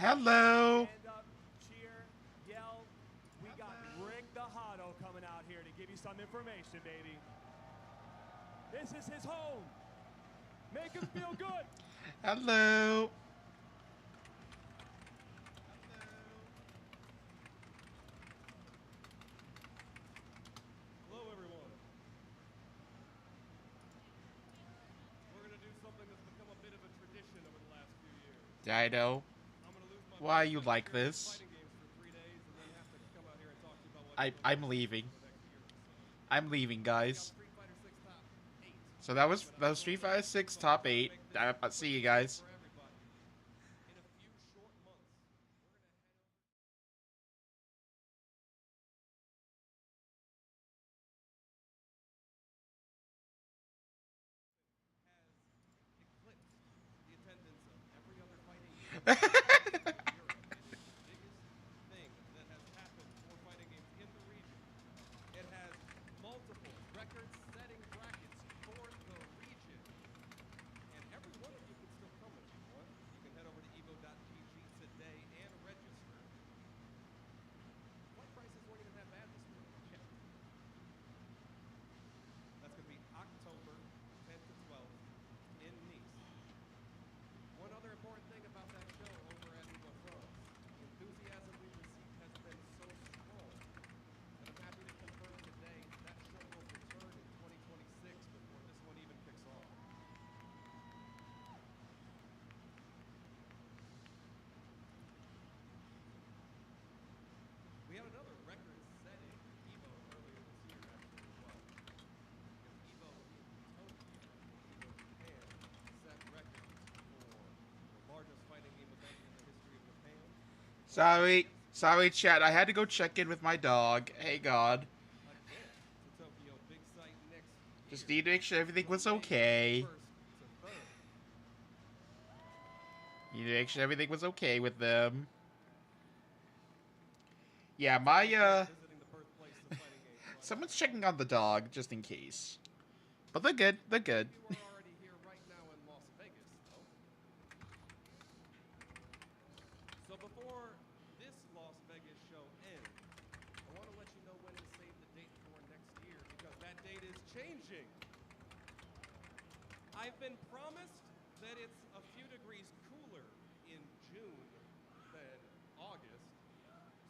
Hello. Stand up, cheer, yell. We got Rick the Hotto coming out here to give you some information, baby. This is his home. Make him feel good. Hello. Hello, everyone. We're going to do something that's become a bit of a tradition over the last few years. Dino. I'm going to lose my Why voice you and like appear in this? fighting games for 3 days and then have to come out here and talk to you about what I'm Evo leaving. for the next year or so. I'm leaving, We got guys. Street Fighter 6 Top 8. So that was Street Fighter 6 top 8. I'll see you guys. For everybody. In a few short months, we're going to head over has eclipsed the attendance of every other fighting game in Europe. It is the biggest thing that has happened for fighting games in the region. It has multiple record-setting brackets for the region. And every one of you can still come if you want. You can head over to evo.gg today and register. Flight prices weren't even that bad this morning. I checked. That's going to be October 10th to 12th in Nice. One other important thing about that show over at Evo France, the enthusiasm we've received has been so strong that I'm happy to confirm today that show will return in 2026 before this one even kicks off. We had another record-setting Evo earlier this year, actually, as well. Because Evo in Tokyo, Evo Japan, set records for the largest fighting game event in the history of Japan. Sorry, chat. I had to go check in with my dog. Hey, God. Again, to Tokyo Big Sight next year. Just need to make sure everything was from May okay. 1st to 3rd. Need to make sure everything was okay with them. Yeah, my, Visiting the birthplace of fighting games. someone's checking on the dog, just in case. But they're good. They're good. You are already here right now in Las Vegas, though. So before this Las Vegas show ends, I want to let you know when to save the date for next year, because that date is changing. I've been promised that it's a few degrees cooler in June than August.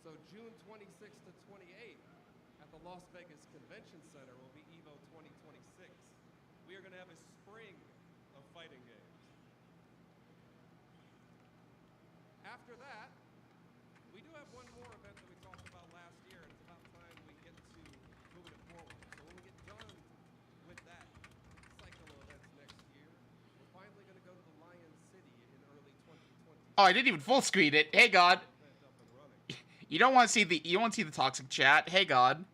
So June 26th to 28th at the Las Vegas Convention Center will be Evo 2026. We are going to have a spring of fighting games. After that, we do have one more event that we talked about last year, and it's about time we get to moving it forward. So when we get done with that cycle of events next year, we're finally going to go to the Lion City in early 2020. Oh, I didn't even full screen it. Hey, God. Event up and running. You don't want to see the toxic chat. Hey, God.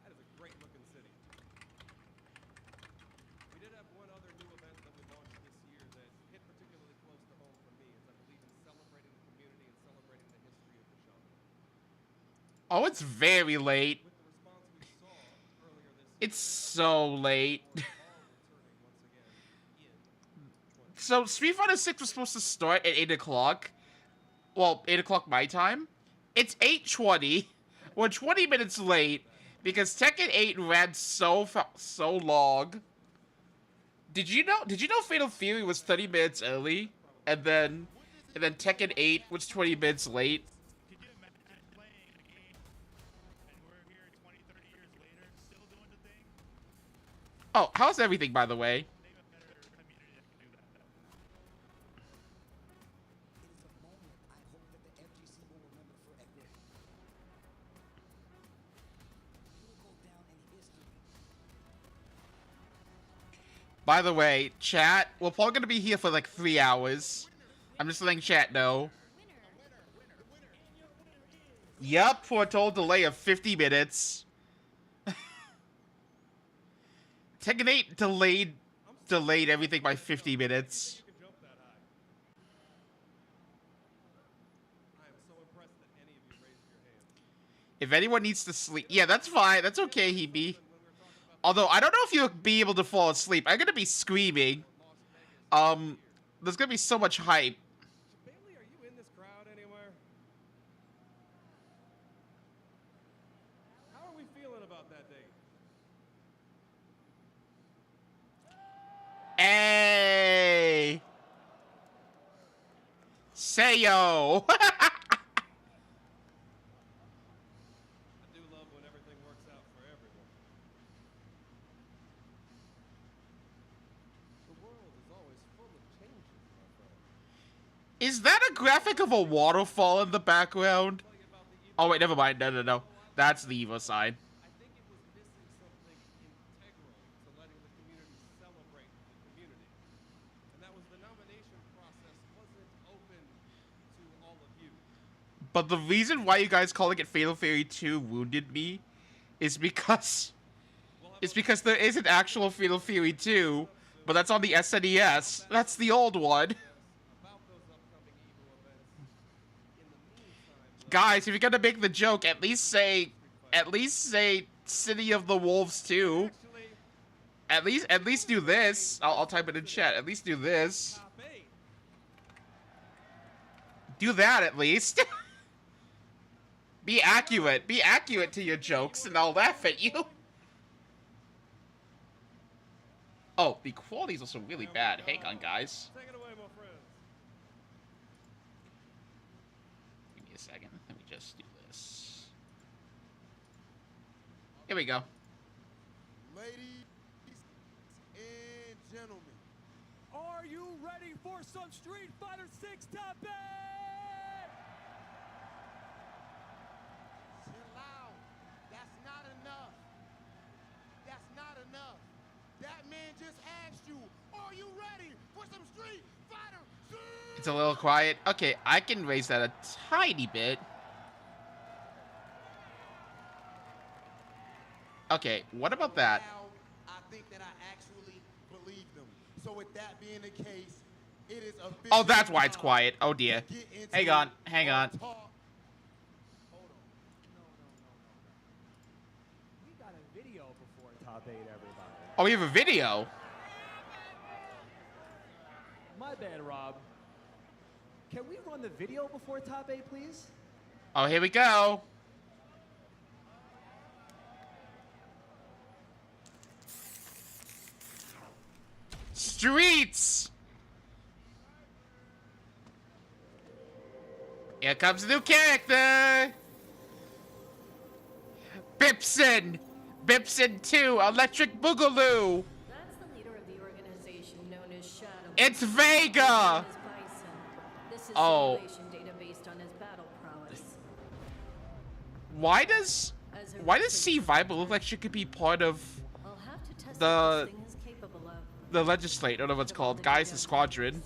That is a great looking city. We did have one other new event that we launched this year that hit particularly close to home for me, as I believe in celebrating the community and celebrating the history of the genre. Oh, it's very late. With the response we saw earlier this year, It's so late. we're all returning once again in 2020. So, Street Fighter 6 was supposed to start at 8 o'clock. Well, 8 o'clock my time. It's 8:20. We're 20 minutes late because Tekken 8 ran so long. Did you know Fatal Fury was 30 minutes early? And then Tekken 8 was 20 minutes late? Could you imagine playing a game and we're here 20, 30 years later still doing the thing? Oh, how's everything, by the way? Name a better community that can do that. It is a moment I hope that the FGC will remember forever. It will go down in history. By the way, chat, we're probably going to be here for like 3 hours. I'm just letting chat know. Yup, for a total delay of 50 minutes. Tekken 8 delayed everything by 50 minutes. You can jump that high. I am so impressed that any of you raised your hands. If anyone needs to sleep, yeah, that's fine. That's okay, Hebe. Although, I don't know if you'll be able to fall asleep. I'm gonna be screaming. there's gonna be so much hype. Bailey, are you in this crowd anywhere? How are we feeling about that date? Hey! Sayo! I do love when everything works out for everyone. The world is always full of changes, my friend. Is that a graphic of a waterfall in the background? Tell you about the Evo. Oh wait, never mind. No. That's the Evo side. I think it was missing something integral to letting the community celebrate the community. And that was the nomination process wasn't open to all of you. But the reason why you guys calling it Fatal Fury 2 wounded me is because there is an actual Fatal Fury 2, but that's on the SNES. That's the old one. About those upcoming Evo events. In the meantime, Guys, if you're gonna make the joke, at least say City of the Wolves 2. actually, At least do this. I'll type it in chat. At least do this. top 8. Do that at least. Be accurate. Be accurate to your jokes, and I'll laugh at you. Oh, the quality's also really bad. Hang on, guys. Take it away, my friends. Give me a second. Let me just do this. Here we go. Ladies and gentlemen, Are you ready for some Street Fighter 6 top 8? chill out. That's not enough. That's not enough. That man just asked you, are you ready for some Street Fighter 6? It's a little quiet. Okay, I can raise that a tiny bit. Okay, what about that? Now, I think that I actually believe them. So with that being the case, it is official. Oh, that's why it's time quiet. Oh dear. to get into Hang on, our hang on. talk. Hold on. No. We got a video before top 8, everybody. Oh, we have a video. My bad, Rob. Can we run the video before top 8, please? Oh, here we go. Streets. Here comes the new character. Bipson. Bipson 2, Electric Boogaloo. That's the leader of the organization known as Shadow. It's Vega. His name is Bison. This is Oh. simulation data based on his battle prowess. Why does As a C Viper look like she could be part of I'll have to test the- what this thing is capable of. the Legislate? I don't know what it's called. Guys, the Squadron.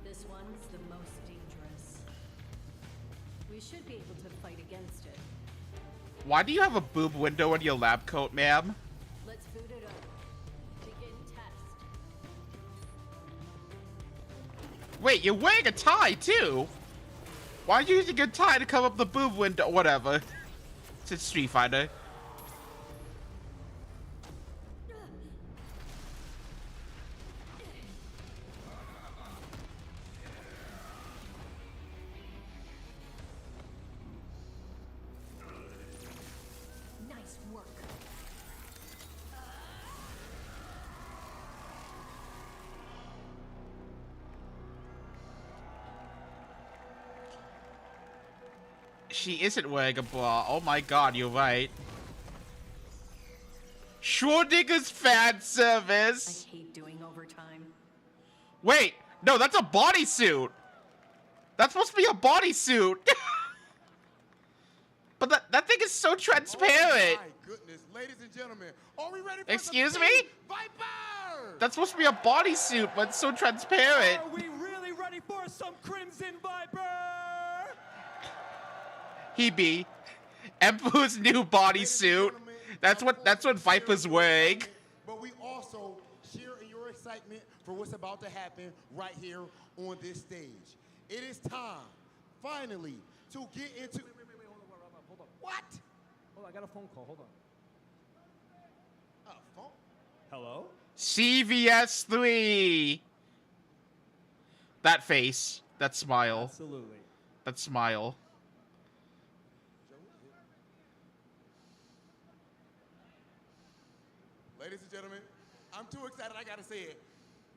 This one's the most dangerous. We should be able to fight against it. Why do you have a boob window in your lab coat, ma'am? Let's boot it up. Begin test. Wait, you're wearing a tie too. Why are you using a tie to cover up the boob window? Whatever. It's Street Fighter. Nice work. She isn't wearing a bra. Oh my god, you're right. Schrodinger's fan I service. hate doing overtime. Wait, no, that's a bodysuit. That's supposed to be a bodysuit. But that thing is so transparent. Oh my goodness, ladies and gentlemen, are we ready for Excuse some me? Team Viper? That's supposed to be a bodysuit, but it's so transparent. Are we really ready for some Crimson Viper? He be Emperor's new bodysuit. That's what Viper's wearing. But we also share in your excitement for what's about to happen right here on this stage. It is time, finally, to get into. Wait, hold on. What? Hold on, I got a phone call. Hold on. Phone? Hello? CVS 3. That face. That smile. Absolutely. That smile. Ladies and gentlemen, I'm too excited. I gotta say it.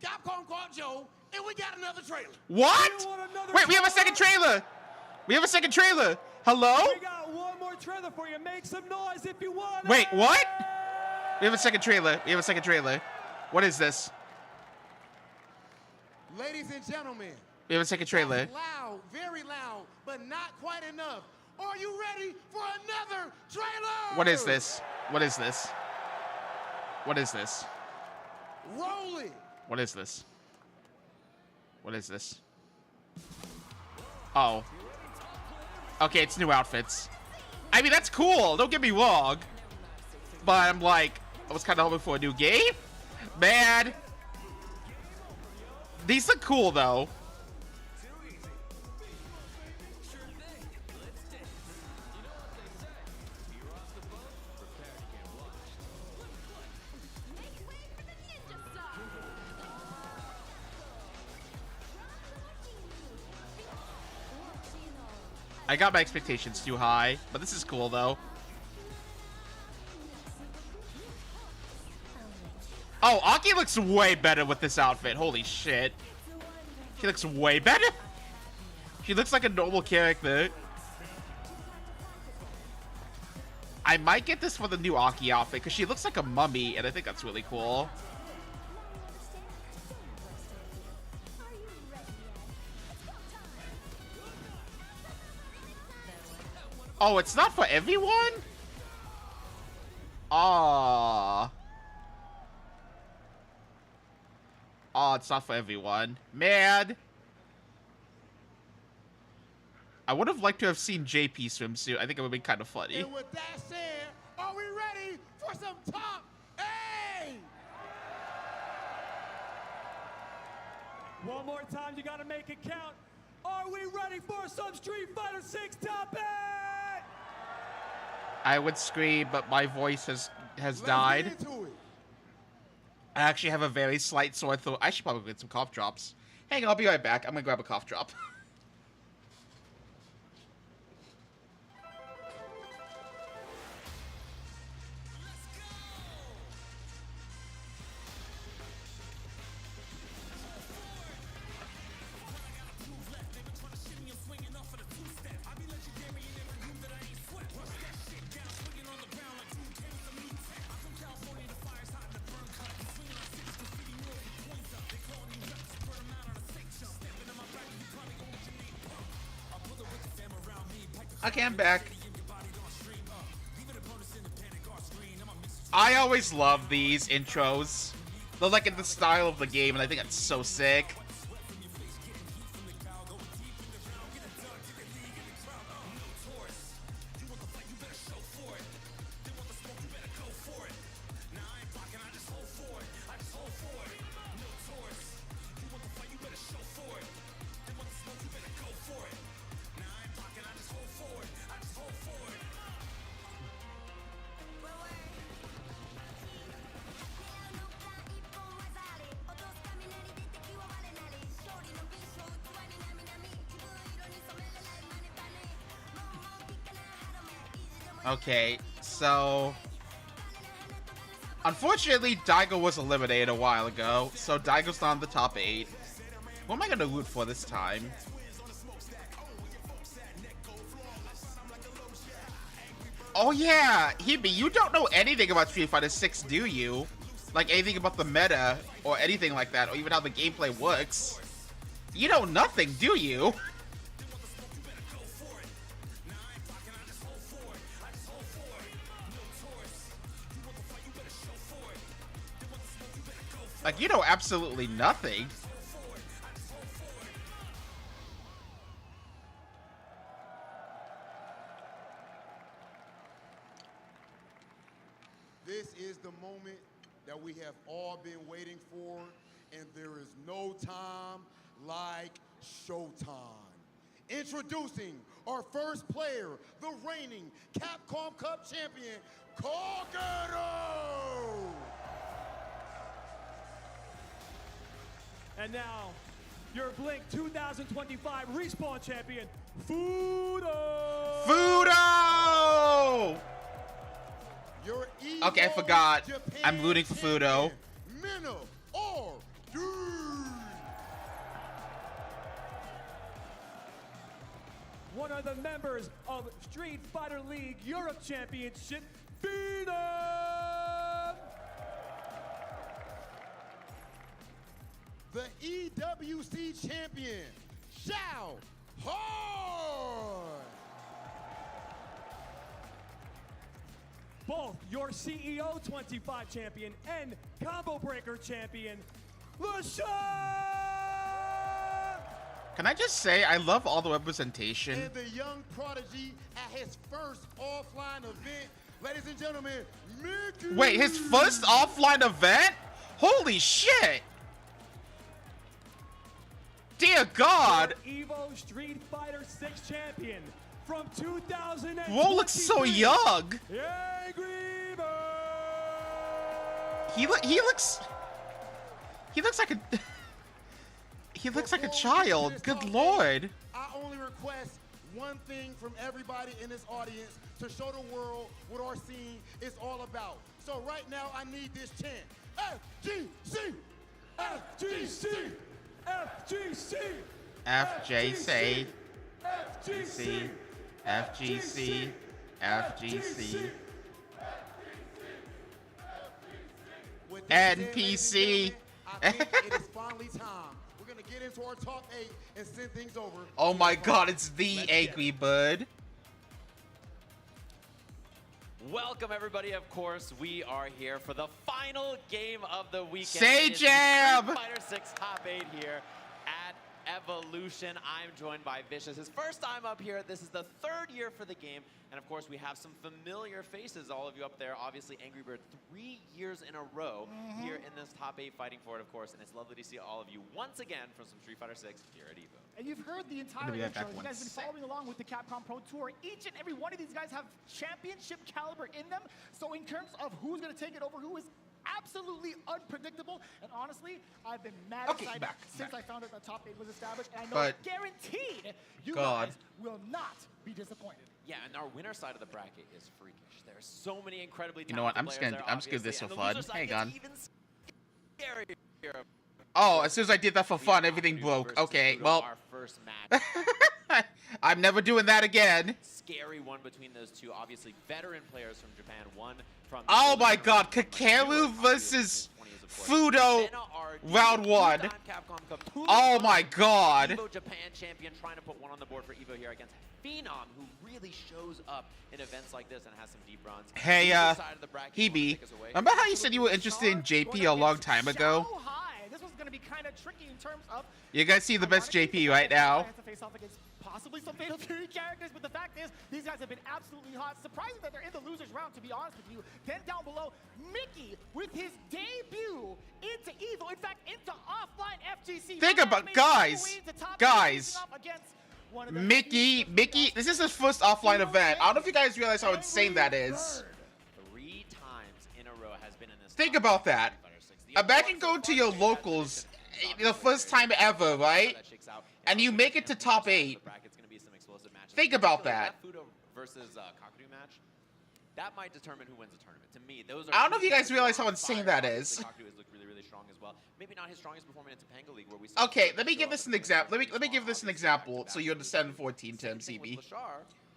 Capcom caught Joe, and we got another trailer. What? You want another Wait, we have a second trailer. We have a second trailer. Hello? We got one more trailer for you. Make some noise if you want Wait, it. what? We have a second trailer. We have a second trailer. What is this? Ladies and gentlemen, We have a second trailer. that's loud, very loud, but not quite enough. Are you ready for another trailer? What is this? What is this? What is this? Roll it. What is this? What is this? Oh. Okay, it's new outfits. I mean, that's cool. Don't get me wrong. But I'm like, I was kind of hoping for a new game. Man. These look cool, though. I got my expectations too high, but this is cool, though. Oh, Aki looks way better with this outfit. Holy shit. She looks way better. She looks like a normal character. I might get this for the new Aki outfit because she looks like a mummy, and I think that's really cool. Oh, it's not for everyone? Aww. Oh, it's not for everyone. Man. I would have liked to have seen JP swimsuit. I think it would have been kind of funny. And with that said, are we ready for some top A? One more time, you gotta make it count. Are we ready for some Street Fighter 6 top 8? I would scream, but my voice has Let's died. get into it. I actually have a very slight sore throat. I should probably get some cough drops. Hang on, I'll be right back. I'm gonna grab a cough drop. Okay, I'm back. I always love these intros. They're like in the style of the game, and I think it's so sick. Okay, so unfortunately Daigo was eliminated a while ago, so Daigo's not in the top 8. Who am I gonna root for this time? Oh yeah, Hebe, you don't know anything about Street Fighter 6, do you? Like anything about the meta or anything like that, or even how the gameplay works. You know nothing, do you? Like, you know absolutely nothing. This is the moment that we have all been waiting for, and there is no time like showtime. Introducing our first player, the reigning Capcom Cup champion, Kogero! And now, your Blink 2025 Respawn champion, Fudo! Fudo! Your Okay, I Evo forgot. Japan I'm rooting for Fudo. champion, Minna or One of the members of Street Fighter League Europe Championship, Phenom! the EWC champion, Shao Hard. Both your CEO 25 champion and Combo Breaker champion, LaShawn! Can I just say, I love all the representation. And the young prodigy at his first offline event, ladies and gentlemen, Mickey. Wait, his first offline event? Holy shit! Dear God! Your Evo Street Fighter 6 champion from 2000. Whoa, looks so young. Angry Bird! He looks like a he looks like a child. Good lord. I only request one thing from everybody in this audience to show the world what our scene is all about. So right now, I need this chant. FGC! FGC! FGC! FJC. FGC! FGC. FGC. With that said, NPC. ladies and gentlemen, I think it is finally time. We're gonna get into our top 8 and send things over. Oh to my the God, front. it's the Let's get Angry it. Bird. Welcome, everybody. Of course, we are here for the final game of the weekend. Say It is jam! Street Fighter 6 Top 8 here at Evolution. I'm joined by Vicious. His first time up here. This is the third year for the game. And of course, we have some familiar faces, all of you up there. Obviously, Angry Bird 3 years in a row here in this top 8 fighting for it, of course. And it's lovely to see all of you once again from some Street Fighter 6 here at EVO. And you've heard the entire Gonna be right intro. back You guys have been once. following along with the Capcom Pro Tour. Each and every one of these guys have championship caliber in them. So in terms of who's going to take it over, who is absolutely unpredictable. And honestly, I've been mad excited since I found out the top 8 was established. And I know But- guaranteed you God. guys will not be disappointed. Yeah, and our winner side of the bracket is freakish. There's so many incredibly talented You know what, I'm just players gonna- there, I'm just gonna do this obviously, for and the fun. loser side Hang gets even scarier. Oh, as soon as I did that for We fun, have everything Fudo broke. versus Okay, Fudo, well, our first match. I'm never doing that again. Scary one between those two, obviously veteran players from Japan. One from. Oh my Japan, God, from Kakeru Machiura, versus obviously, of course. Fudo, Senna RD, round one. two-time Capcom Cup, Oh my God. Evo Japan champion trying to put one on the board for Evo here against Phenom, who really shows up in events like this and has some deep runs. Hey, Either side of the bracket, you wanna Hebe, take us away? remember how you said you were interested in JP a long time ago? So high. This was going to be kind of tricky in terms of You guys see the best JP right now. has to face off against possibly some Fatal Fury characters, but the fact is, these guys have been absolutely hot. Surprising that they're in the losers round, to be honest with you. Then down below, Mickey with his debut into Evo, in fact, into offline FGC. Think about, guys, Mickey, this is his first offline event. I don't know if you guys realize how insane that is. 3 times in a row has been in this. Think top about five that. Street Fighter 6. The Imagine other going to your ones locals, obviously the first time ever, right? that shakes out. And you make it to top 8. Bracket's gonna be some explosive matches. Think about Particularly that. Fudo versus Kakadu match. That might determine who wins the tournament. To me, those are. I don't know if you guys two realize how on insane fire. that Obviously, is. Kakadu has looked really, really strong as well. Maybe not his strongest performance in Topanga League, where we saw. Okay, him let me show give up this in an the example. tournament. Let me give this an example so you understand 14 terms, Same thing CB. with Lashar.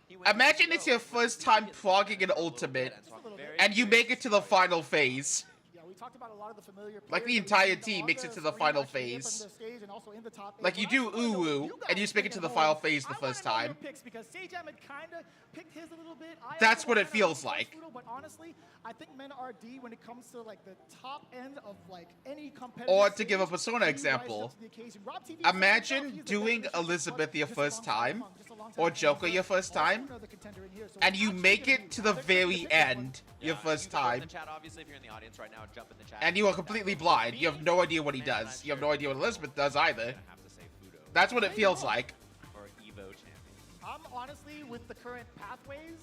He went Imagine to it's Evo, your went to first the time Vegas, progging an a little ultimate, bit, so I'm very and you make it to the final phase. Yeah, we talked about a lot of the familiar Like the players that entire we've team seen makes on it to the screen final actually here phase. from the stage and also in the top eight. Like you But do I wanna know what Uwu, you guys and you just make it think to at the home. final phase the I wanna first know your time. picks because Sajam had kind of picked his a little bit. I That's also what it wanna know feels who's like. Fudo, But honestly, I think Men RD, when it comes to like the top end of like any competitive Or to give a stage, Persona he rises example, up to the occasion. Rob TV said imagine himself, he's the doing definition of Elizabeth clutch your just first alongside time, Punk, just alongside or Punk. Joker your first Also time, another contender in here. So and it's you actually make gonna it be to the another very competitive one. end your Yeah, first you can vote in time, the chat, obviously, if you're in the audience right now, jump in the chat. and you are completely blind. You have no idea what he does. You have no idea what Elizabeth does either. I have to say Fudo That's what it feels like. for Evo champion. I'm honestly, with the current pathways,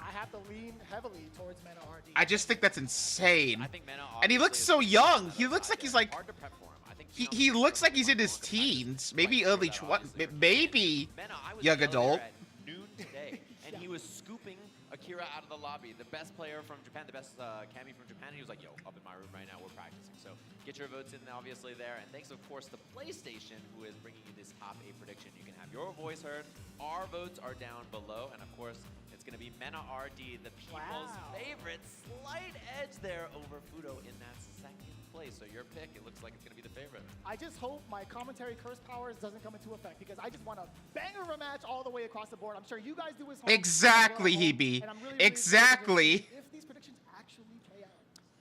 I have to lean heavily towards Mena RD. I just think that's insane. I think Mena And he looks so young. He looks like he's like hard to prep for him. I think he looks like he's in his teens, maybe early 20s, maybe Mena, I was young there adult. at noon today, and he was scooping Akira out of the lobby. The best player from Japan, the best Kami from Japan. And he was like, "Yo, up in my room right now, we're practicing." So get your votes in, obviously there. And thanks, of course, to PlayStation, who is bringing you this top 8 prediction. You can have your voice heard. Our votes are down below, and of course, it's going to be Mena RD, the people's favorite. Slight edge there over Fudo in that second place. So your pick, it looks like it's going to be the favorite. I just hope my commentary curse powers doesn't come into effect because I just want a banger of a match all the way across the board. I'm sure you guys do as well. Exactly, Hebe. Exactly. If these predictions actually play out.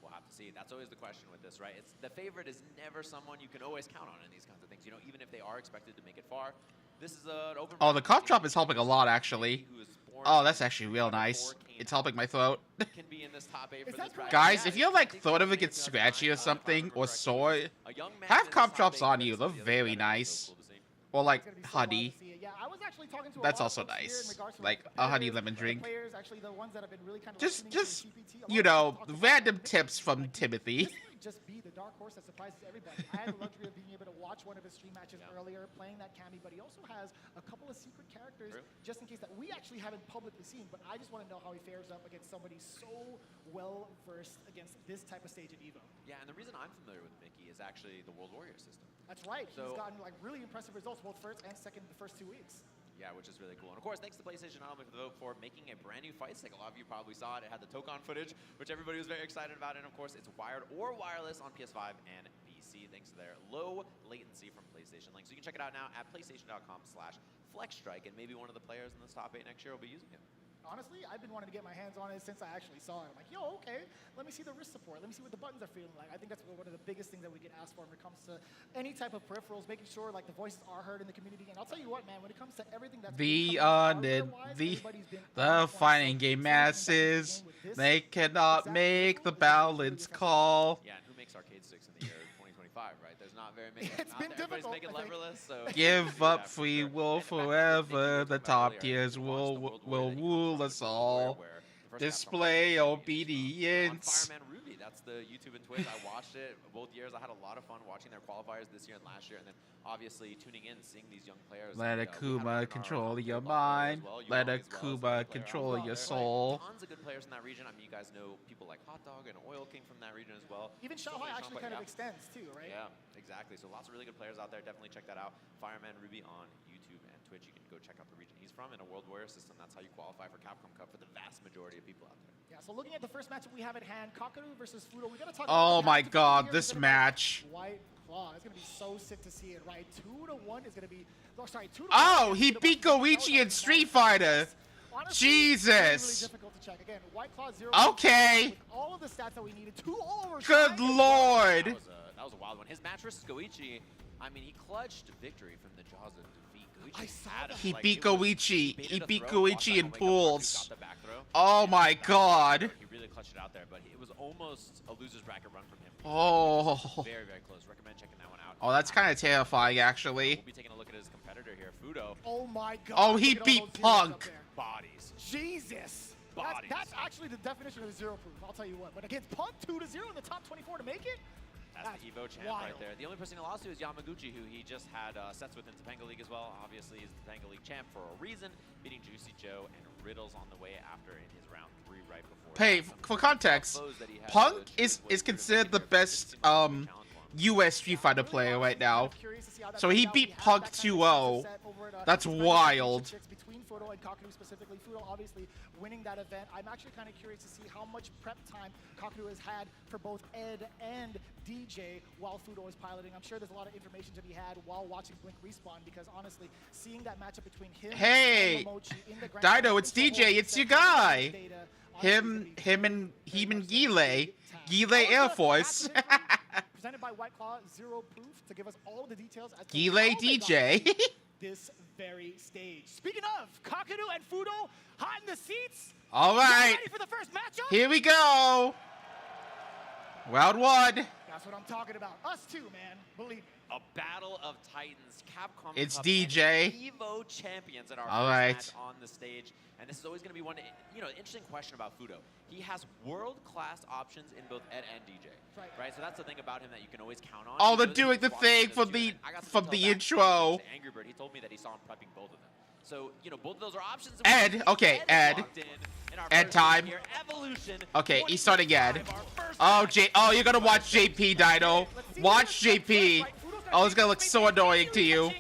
We'll have to see. That's always the question with this, right? It's the favorite is never someone you can always count on in these kinds of things. You know, even if they are expected to make it far. This is an open. Oh, the cough drop is helping a lot, actually. Who is born Oh, that's actually real nice. It's helping my throat. can be in this top 8 for Is this that bracket. Guys, Yeah, if your like I think throat he's ever gets another scratchy or nine, something, if I or remember sore, correctly. A young man have in this cough top drops 8 on for you. this They're is the other very bracket, so nice. cool to see. Or like It's gonna be so wild honey. to see it. Yeah, I was actually talking to a That's lot also of folks here in nice. regards to Like the a honey players, lemon the drink. Players, actually, the ones that have been really kind of Just, listening to just the CPT. A lot you of know, people talk about random this tips from might Timothy. This might just be the dark horse that surprises everybody. I had the luxury of being able to watch one of his stream matches earlier, playing that Kami, but he also has a couple of secret characters, just in case that we actually haven't publicly seen. But I just want to know how he fares up against somebody so well versed against this type of stage at Evo. Yeah, and the reason I'm familiar with Mickey is actually the World Warrior system. That's right. So- He's gotten like really impressive results, both first and second the first 2 weeks. Yeah, which is really cool. And of course, thanks to PlayStation not only for the vote for making a brand new fight stick. A lot of you probably saw it. It had the Tokon footage, which everybody was very excited about. And of course, it's wired or wireless on PS5 and PC, thanks to their low latency from PlayStation Link. So you can check it out now at PlayStation.com/FlexStrike, and maybe one of the players in this top 8 next year will be using it. Honestly, I've been wanting to get my hands on it since I actually saw it. I'm like, yo, okay, let me see the wrist support. Let me see what the buttons are feeling like. I think that's one of the biggest things that we can ask for when it comes to any type of peripherals, making sure like the voices are heard in the community. And I'll tell you what, man, when it comes to everything that's The hardware-wise, the everybody's been the on point. fighting So game something that masses, with this they cannot exact make the peripheral is gonna be balance really call. Yeah, and who makes arcade sticks in the year 2025, right? There's not very many. It's been Everybody's difficult, making I think. leverless, so Give Yeah, up for free sure. will And the fact that forever. Mickey The was top talking about tiers earlier, you watched the World Warrior that he rule comes us with the all. Warrior, where the first Display Capcom fight on obedience. Fireman Ruby, that's the YouTube and Twitch. I watched it both years. I had a lot of fun watching their qualifiers this year and last year, and then obviously tuning in, seeing these young players. Let like, we had one Akuma in our control player your bot earlier mind. as well. Let Yulong as well is Akuma another player control out your there. soul. Tons of good players in that region. I mean, you guys know people like Hot Dog and Oil King from that region as well. Even So Shanghai many actually strong kind of players. extends too, right? Yeah, exactly. So lots of really good players out there. Definitely check that out. Fireman Ruby on YouTube and Twitch. You can go check out the region he's from in a World Warrior system. That's how you qualify for Capcom Cup for the vast majority of people out there. Yeah, so looking at the first matchup we have at hand, Kakaru versus Fudo, we gotta talk Oh about the my path to god, here. this It's gonna be match. White Claw. It's gonna be so sick to see it, right? 2-1 is gonna be. Oh, sorry, 2-1. Oh, he Fudo beat versus Fudo. Goichi in Street Fighter. Honestly, Jesus. Really difficult to check. Again, White Claw 0. Okay. With all of the stats that we needed. 2 over. Good lord. That was a wild one. His match versus Goichi, I mean, he clutched victory from the jaws of defeat. Goichi I saw had him, that. He like, beat it was- Goichi. baited He a beat throw, watched Goichi that in wake up, pools. got the back throw, Oh and my that god. He really clutched it out there, but it was almost a loser's bracket run from him. Oh. Very, very close. Recommend checking that one out. Oh, that's kind of terrifying, We'll actually. be taking a look at his competitor here, Fudo. Oh my god. Oh, he look at all beat those zeros Punk. up there. Bodies. Jesus. Bodies. That's actually the definition of a zero proof. I'll tell you what. But against Punk 2-0 in the top 24 to make it? That's the Evo champ right there. The only person he lost to is Yamaguchi, who he just had sets with in Topanga League as well. Obviously, he's the Topanga League champ for a reason, beating Juicy Joe and Riddles on the way after in his round 3 right before. Hey, that. Some for context, foes that he had Punk to choose is was considered the Peter, best Christian, challenge one. US Street Fighter player right now. So he beat Punk 2-0. That's wild. Between Fudo and Kakaru specifically, Fudo obviously winning that event. I'm actually kind of curious to see how much prep time Kakaru has had for both Ed and DJ while Fudo is piloting. I'm sure there's a lot of information to be had while watching Blink respawn, because honestly, seeing that matchup between him Hey, and Momochi in the Grand Dido, Final it's is a DJ, whole it's your separate guy. data. Honestly, it's gonna be Him and Gile. Gile Also, Air Force. presented by White Claw, zero proof to give us all the details as to Gile how they got DJ. this very stage. Speaking of, Kakaru and Fudo, hot in the seats. All Get right, ready for the first matchup. here we go. Round one. That's what I'm talking about. Us too, man. Believe me. A battle of titans. Capcom It's Cup DJ. and Evo champions at our All first right. match on the stage. And this is always going to be one, interesting question about Fudo. He has world-class options in both Ed and DJ. Right? So that's the thing about him that you can always count on. Oh, He they're knows doing he the can swap thing between from those two, the and I got some from intel the back intro. to Angry Bird. He told me that he saw him prepping both of them. So, both of those are options. Ed, okay, Ed. locked in our Ed first time. here. Evolution. Okay, he's starting Ed. 25, our first Oh, match. Oh, you're gonna watch JP, Dino. Watch JP. Oh, it's gonna look so annoying to you.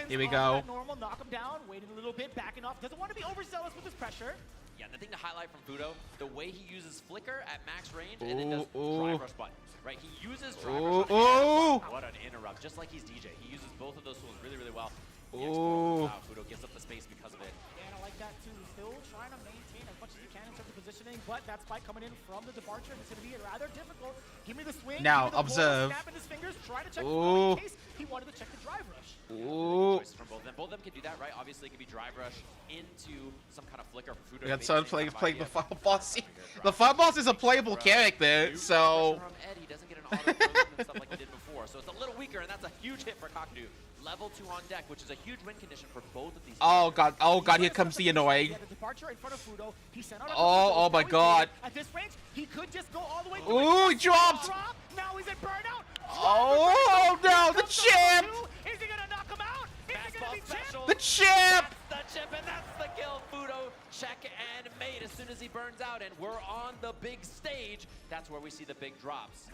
Here we go. Normal, knock him down, waiting a little bit, backing off. Doesn't want to be overzealous with his pressure. Yeah, the thing to highlight from Fudo, the way he uses Flicker at max range and then does Drive Rush button. Right, he uses Drive Rush on What an interrupt, just like he's DJ. He uses both of those tools really, really well. Fudo gives up the space because of it. And I like that too. Still trying to maintain as much as he can in terms of positioning, but that spike coming in from the departure, and it's going to be rather difficult. Give me the swing. Now, give me the observe. Snap in his fingers, try to check in case he wanted to check the drive rush. Choices from both of them. Both of them can do that, right? Obviously, it can be Drive Rush into some kind of Flicker for Fudo. We got someone playing the final boss. The final boss is a playable character, so. From Ed, he doesn't get an auto throw and stuff like he did before, so it's a little weaker, and that's a huge hit for Kakadu. Level 2 on deck, which is a huge win condition for both of these. Oh god, here comes the annoying. The departure in front of Fudo. He sent out Oh my god. At this range, he could just go all the way. Ooh, he dropped. Now he's at burnout. Oh no, the champ! Is he gonna knock him out? Is he gonna be champ? The champ! That's the chip, and that's the kill. Fudo check and made as soon as he burns out, and we're on the big stage. That's where we see the big drops.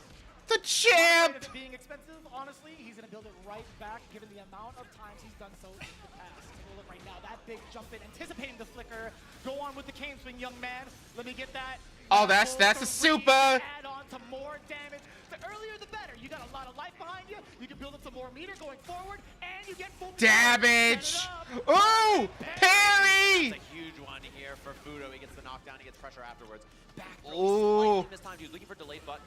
The champ! Being expensive, honestly, he's gonna build it right back, given the amount of times he's done so in the past. Take a look right now, that big jump in, anticipating the flicker. Go on with the cane swing, young man. Let me get that. Oh, that's a super. Add on to more damage. The earlier the better. You got a lot of life behind you. You can build up some more meter going forward, and you get full Damage! Ooh! Parry! That's a huge one here for Fudo. He gets the knockdown, he gets pressure afterwards. Back Ooh. this time, he was looking for delayed button.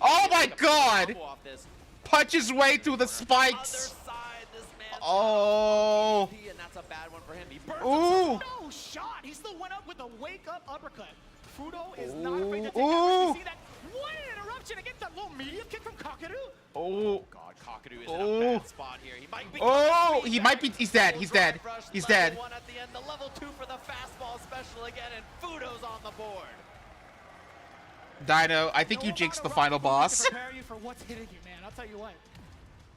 Oh my god! Off this. Punch his way through the Other spikes. side, this man. Oh. And that's a bad one for him. He burns Ooh. No shot. He still went up with a wake-up uppercut. Fudo is not afraid to take Ooh. You see that? What an interruption against that little medium kick from Kakadu. Oh. God, Kakadu is in a bad spot here. He might be. Oh, he might be. He's dead. He's dead. He's dead. Level 1 at the end. The level 2 for the fastball special again, and Fudo's on the board. Dino, I think you jinxed the final boss. To prepare you for what's hitting you, man. I'll tell you what.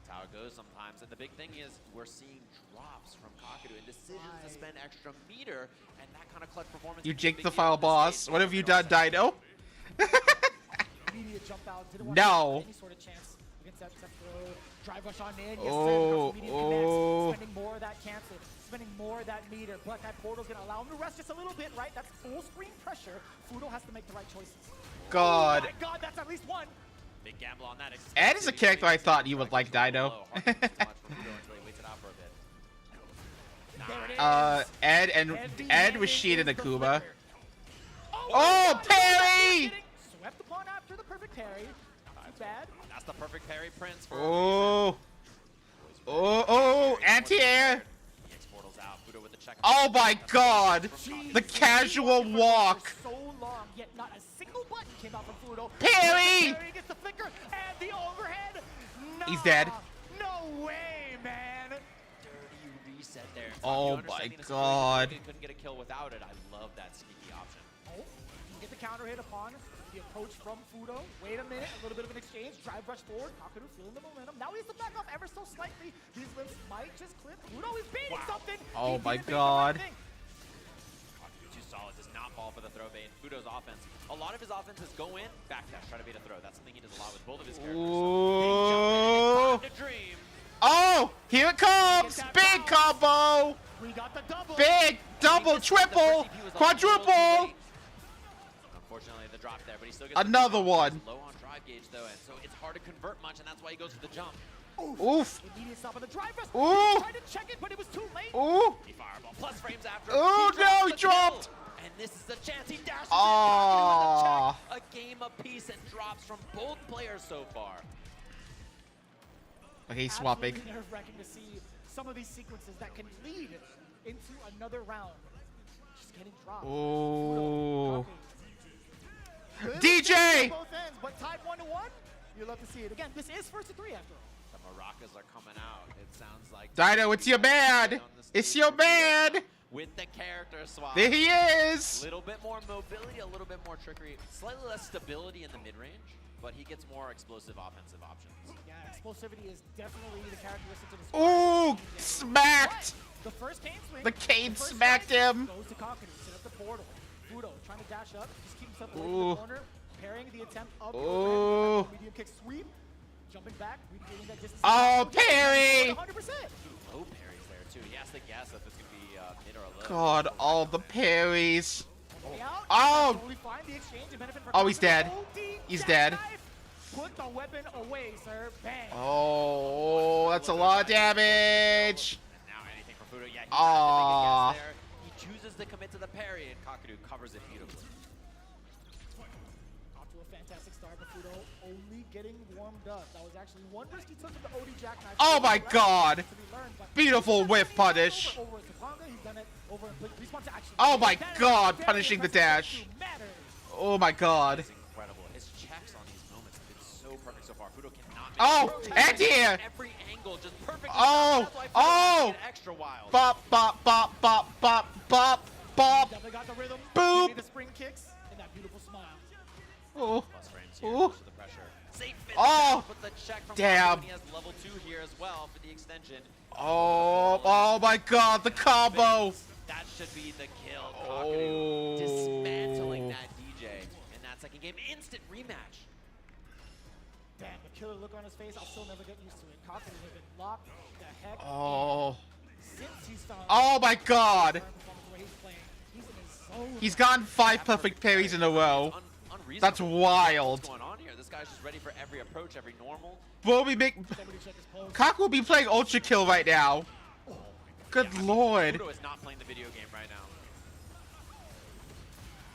That's how it goes sometimes. And the big thing is we're seeing drops from Kakadu and decisions to spend extra meter, and that kind of clutch performance. You can be a jinxed big the deal final in this boss. game. What have you done, Dino? Immediate jump out. Didn't want No. to any sort of chance against that throw. Drive rush on in. Yes, Oh, sir. Spending more of that cancel. Spending more of that meter. But that portal's going to allow him to rest just a little bit, right? That's full screen pressure. Fudo has to make the right choices. God. Oh my god, that's at least one. Big gamble on that. Ed is a character I thought you would like, Dino. Ed was Sheet and Akuma. Oh, parry! Swept upon after the perfect parry. Not too bad. That's the perfect parry, Prince. For Oh. Oh, anti-air. portals out. Fudo with the check. Oh my god. The casual walk. So long, yet not a single button came out from Fudo. Parry! Parry gets the flicker and the overhead. No, He's dead. No way, man. Dirty reset there. Oh my god. Couldn't get a kill without it. I love that sneaky option. Oh, you get the counter hit upon the approach from Fudo. Wait a minute, a little bit of an exchange. Drive rush forward. Kakadu feeling the momentum. Now he's to back off ever so slightly. These limbs might just clip. Fudo is beating something. Oh He my didn't beat the god. right thing. Too solid, does not fall for the throw bait. Fudo's offense, a lot of his offenses go in, backdash, try to bait a throw. That's something he does a lot with both of his characters. Ooh. So, big jump in, time to dream. Oh, here it comes. Big combo. We got the double. Big, double, triple, quadruple. Unfortunately, the drop there, but he still gets Another the one. Low on drive gauge though, and so it's hard to convert much, and that's why he goes for the jump. Oof. Immediate stop on the drive rush. Ooh. Tried to check it, but it was too late. Ooh. He fireball plus frames after. Oh, He no, drops he the dropped. kill. And this is the chance he dashes Aw. in. A game apiece and drops from both players so far. Okay, he's swapping. Absolutely nerve-wracking to see some of these sequences that can lead into another round. Just getting dropped. Ooh. Little DJ! things on both ends, but tied 1-1. You love to see it. Again, this is first to 3 after all. The maracas are coming out. It sounds like Dino, it's your man. It's your man. with the character swap. There he is. A little bit more mobility, a little bit more trickery, slightly less stability in the mid-range, but he gets more explosive offensive options. Yeah, explosivity is definitely the characteristic to this. Ooh, smacked. The first cane swing. The cane first smacked slice him. Goes to Kakadu, set up the portal. Fudo trying to dash up, just keep himself away Ooh. from the corner, parrying the attempt up. Ooh. Medium kick sweep, jumping back, getting that distance. Oh, parry. 100%. Low parries there too. He has to guess if it's going to be mid or low. God, all the parries. Out, Oh. totally fine, the exchange and benefit for Oh, he's Kakadu. dead. OD He's jackknife. dead. Put the weapon away, sir. Bang. Oh, that's a lot of damage. And now anything for Fudo. Yeah, he Aw. has to make a guess there. He chooses to commit to the parry, and Kakadu covers it beautifully. Off to a fantastic start, but Fudo only getting warmed up. That was actually one risk he took with the OD jackknife. Oh my God. To be learned, but Beautiful he's done whiff it punish. Over at Topanga, he's done it over in Blink. Respawn to action. Oh my That is God, very punishing the impressive. dash. Matters. Oh my God. It's incredible. His checks on these moments have been so perfect so far. Fudo cannot make Oh, it. anti-air. Every angle just perfect. Oh, That's why Fudo oh. makes it extra wild. Bop, bop, bop, bop, bop, bop, bop. Definitely got the rhythm. Boop. Give me the spring kicks and that beautiful smile. Oh, Plus frames here, Ooh. push to the pressure. Safe finish Oh, down, but the check from damn. Kakadu, and he has level 2 here as well for the extension. oh my God, the combo. That should be the kill. Oh. Kakadu dismantling that DJ in that second game. Instant rematch. Damn, the killer look on his face. I'll still never get used to it. Kakadu has been locked the heck Oh, since he's found oh my God. current performance where he's playing. He's in his zone. He's gotten 5 perfect parries in a row. Unreasonable. That's wild. What's going on here? This guy's just ready for every approach, every normal. Will we make... Somebody check his pulse. Cock will be playing Ultra Kill right now. Good Yeah, I mean, Lord. Fudo is not playing the video game right now.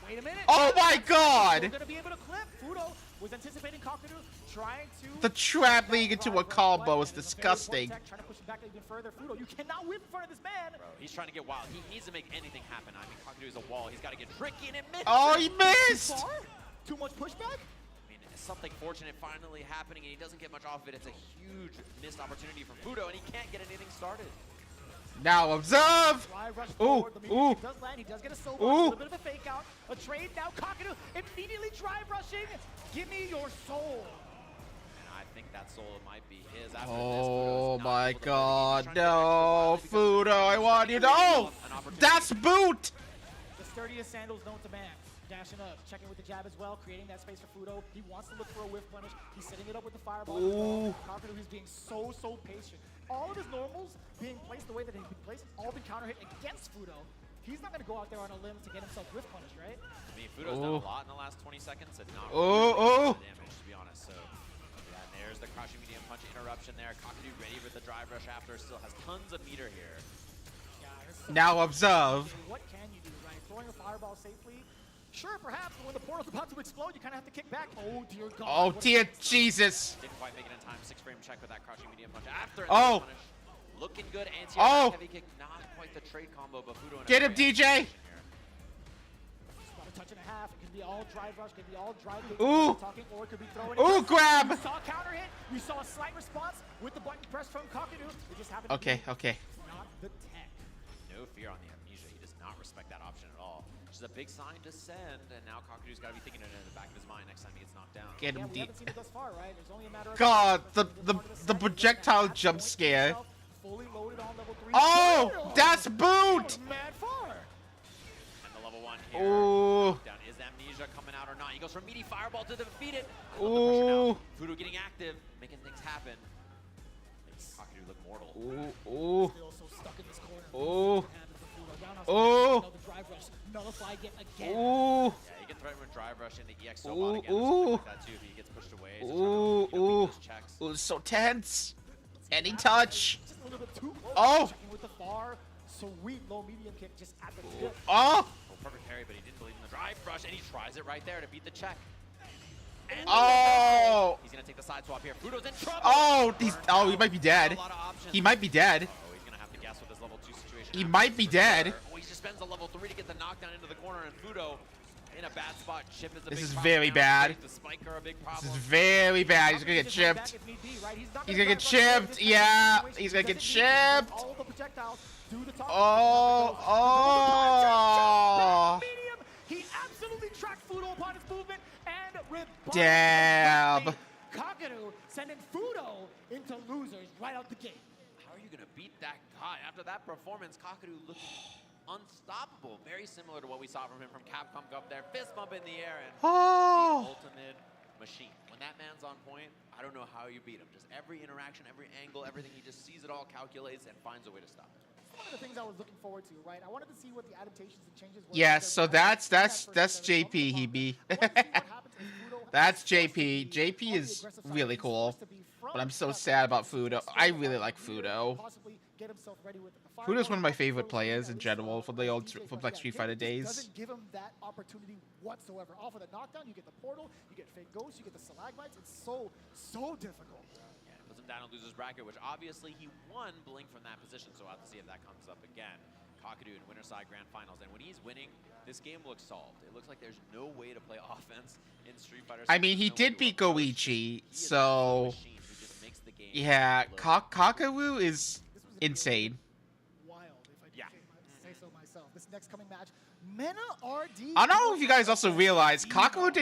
Wait a minute. Oh my We're God. gonna be able to clip. Fudo was anticipating Kakadu trying to. The trap leading into a combo is disgusting. Trying to push him back even further. Fudo, you cannot whip in front of this man. Bro, he's trying to get wild. He needs to make anything happen. I mean, Kakadu is a wall. He's got to get tricky, and it misses. Oh, he Too missed. far? Too much pushback? I mean, it's something fortunate finally happening, and he doesn't get much off of it. It's a huge missed opportunity for Fudo, and he can't get anything started. Now observe. Drive rush Ooh, forward. The medium ooh. kick does land. He does get a soul. Ooh. A little bit of a fake out. A trade now. Kakadu immediately drive rushing. Give me your soul. And I think that soul might be his after Oh this. Fudo's not my able to win. He's God, trying to get extra wild no, because Fudo, I want you to. Oh, an opportunity. that's boot. The sturdiest sandals known to man. Dashing up, checking with the jab as well, creating that space for Fudo. He wants to look for a whiff punish. He's setting it up with the fireball. Ooh. Kakadu, who's being so patient. All of his normals being placed the way that they've been placed, all been counter hit against Fudo. He's not going to go out there on a limb to get himself whiff punished, right? I mean, Fudo's Ooh. done a lot in the last 20 seconds and not Ooh, really ooh. making damage, to be honest. So, yeah, and there's the crushing medium punch interruption there. Kakadu ready with the drive rush after, still has tons of meter here. Yeah, this is so Now observe. what can you do, right? Throwing a fireball safely? Sure, perhaps, but when the portal's about to explode, you kind of have to kick back. Oh, dear God. Oh What- dear Jesus. Didn't quite make it in time. 6-frame check with that crushing medium punch after Oh. the punish. Looking good. Anti Oh. heavy kick, not quite the trade combo, but Fudo in a Get him, great DJ. position here. It's about a touch and a half. It could be all drive rush, could be all drive kick, Ooh. talking, or it could be throwing. Ooh, grab. We saw a counter hit. We saw a slight response with the button press from Kakadu. It just happened Okay, to be okay. not the tech. No fear on the amnesia. He does not respect that option at all. Which is a big sign to send, and now Kakadu's got to be thinking it in the back of his mind next time he gets knocked down. Get Yeah, him we deep. haven't seen it thus far, right? There's only a matter of God, time. the But the part of the second, projectile at that jump point, scare. himself fully loaded on level 3. Oh, Damn! that's That boot. was mad far. And the level 1 here. Ooh. Down. Is amnesia coming out or not? He goes for meaty fireball to defeat it. Ooh. Fudo getting active, making things happen. Makes Kakadu look mortal. Ooh, ooh, Still so stuck in this corner. ooh, Roundhouse Ooh. another drive rush. Nullified yet again. ooh, Yeah, he can threaten with drive rush into EX so Ooh, again or something ooh. like that too if he gets pushed away. So ooh, trying to, ooh. beat those checks. Ooh, so tense. Any touch. Just a little bit too close. Oh. Checking with the far, sweet low medium kick just at the tip. Oh, Oh, perfect parry, but he didn't believe in the drive rush, and he tries it right there to beat the check. And oh, he's gonna take the side swap here. Fudo's in trouble. oh, he might be Not dead. a lot of options. He might be dead. Oh, he's gonna have to guess with his level 2 situation. He after might this be for dead. sure. Oh, he just spends a level 3 to get the knockdown into the corner, and Fudo in a bad spot. Chip is a This big is problem very now. bad. The spike are a big This problem. is very bad. He's gonna get chipped. He's gonna get chipped. Yeah, he's gonna get chipped. Oh, oh. He absolutely tracked Fudo upon his movement and rebutted. Damn. Kakadu sending Fudo into losers right out the gate. How are you going to beat that guy? After that performance, Kakadu looking unstoppable. Very similar to what we saw from him from Capcom Cup there. Fist bump in the air and Oh. the ultimate machine. When that man's on point, I don't know how you beat him. Just every interaction, every angle, everything, he just sees it all, calculates, and finds a way to stop it. One of the things I was looking forward to, right? I wanted to see what the adaptations and changes were. Yes, so that's JP, Hebe. That's JP. JP is really cool, but I'm so sad about Fudo. I really like Fudo. Fudo's one of my favorite players in general from the old like Street Fighter days. Doesn't give him that opportunity whatsoever. Off of the knockdown, you get the portal, you get fake ghosts, you get the stalagmites. It's so difficult. Yeah, it puts him down in loser's bracket, which obviously he won Blink from that position, so we'll have to see if that comes up again. Kakadu in Winterside Grand Finals, and when he's winning, this game looks solved. It looks like there's no way to play offense in Street Fighter. I mean, he did beat Goichi, so yeah, Kakaru is insane. Wild, if I say so myself. This next coming match, Mena RD. I don't know if you guys also realize Kakaru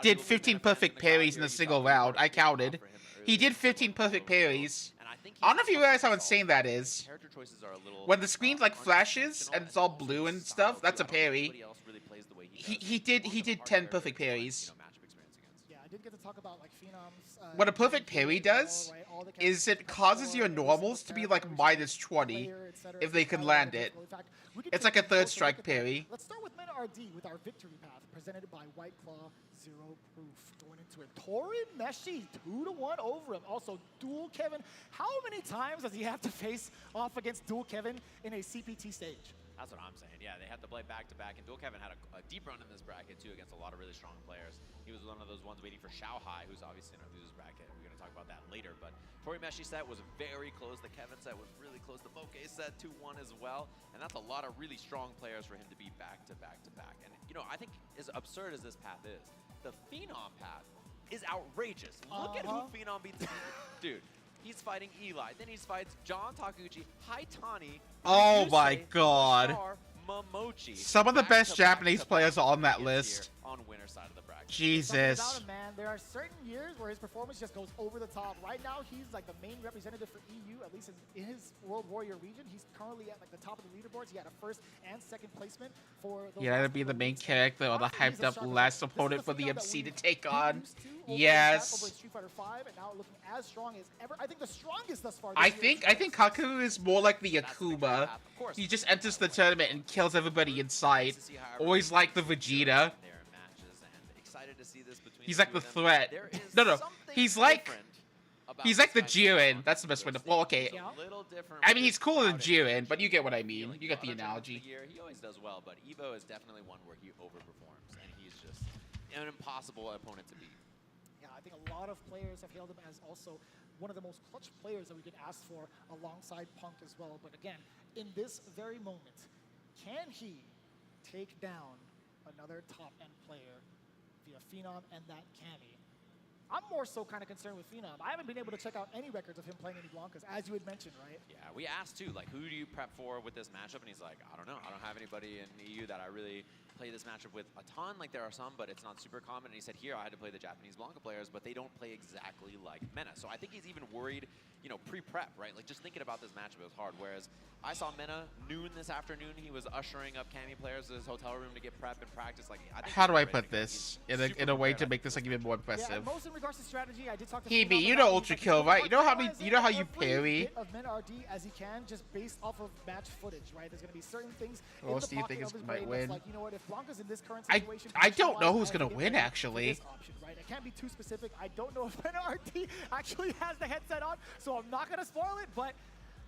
did 15 perfect parries in a single round. I counted. He did 15 perfect parries. I don't know if you realize how insane that is. When the screen like flashes and it's all blue and stuff, that's a parry. He did 10 perfect parries. Yeah, I did get to talk about like Phenom's. What a perfect parry does is it causes your normals to be like minus 20 if they can land it. It's like a third strike parry. Let's start with Mena RD with our victory path presented by White Claw Zero Proof. Going into it, Torin Meshi 2-1 over him. Also, Dual Kevin. How many times does he have to face off against Dual Kevin in a CPT stage? That's what I'm saying. Yeah, they had to play back-to-back, and Dual Kevin had a deep run in this bracket, too, against a lot of really strong players. He was one of those ones waiting for Xiao Hai, who's obviously in a loser's bracket. We're going to talk about that later, but Tori Meshi set was very close. The Kevin set was really close. The Moke set 2-1 as well, and that's a lot of really strong players for him to be back-to-back-to-back. And, you know, I think as absurd as this path is, the Phenom path is outrageous. Look at who Phenom beats. Dude. He's fighting Eli. Then he fights John Takuchi, Haitani. Oh my god. Momochi. Some of the best Japanese players are on that list. On winner side of the bracket. Jesus. Without him, man, there are certain years where his performance just goes over the top. Right now, he's like the main representative for EU, at least in his World Warrior region. He's currently at like the top of the leaderboards. He had a first and second placement for those. You gotta be the main character or the hyped up last opponent for the MC to take on. Yes. Over Street Fighter 5, and now looking as strong as ever. I think the strongest thus far. I think Kakaru is more like the Akuma. He just enters the tournament and kills everybody in sight. Always like the Vegeta. He's like the threat. No. He's like the Jiren. That's the best way to. Well, okay. I mean, he's cooler than Jiren, but you get what I mean. You get the analogy. He always does well, but Evo is definitely one where he overperforms, and he's just an impossible opponent to beat. Yeah, I think a lot of players have hailed him as also one of the most clutch players that we could ask for alongside Punk as well. But again, in this very moment, can he take down another top-end player via Phenom and that Cammy? I'm more so kind of concerned with Phenom. I haven't been able to check out any records of him playing any Blankas, as you had mentioned, right? Yeah, we asked too, like, who do you prep for with this matchup? And he's like, I don't know. I don't have anybody in EU that I really play this matchup with a ton. Like, there are some, but it's not super common. And he said, here, I had to play the Japanese Blanka players, but they don't play exactly like Mena. So I think he's even worried, you know, pre-prep, right? Like, just thinking about this matchup, it was hard. Whereas I saw Mena noon this afternoon. He was ushering up Cammy players to his hotel room to get prep and practice. Like, I think How do I put this in a way to make this like even more Yeah, impressive? most in regards to strategy, I did talk to Hebe, Phenom you about know these, Ultra but Kill, he's right? You know how you every parry. bit of Mena RD as he can, just based off of match footage, right? There's going to be certain things in Well, the do you pocket think of it's his might brain win? that's like, you know what, if Blanka's in this current I situation, don't know who's I have gonna to get win, ready for actually. this option, right? I can't be too specific. I don't know if Mena RD actually has the headset on, so I'm not going to spoil it, but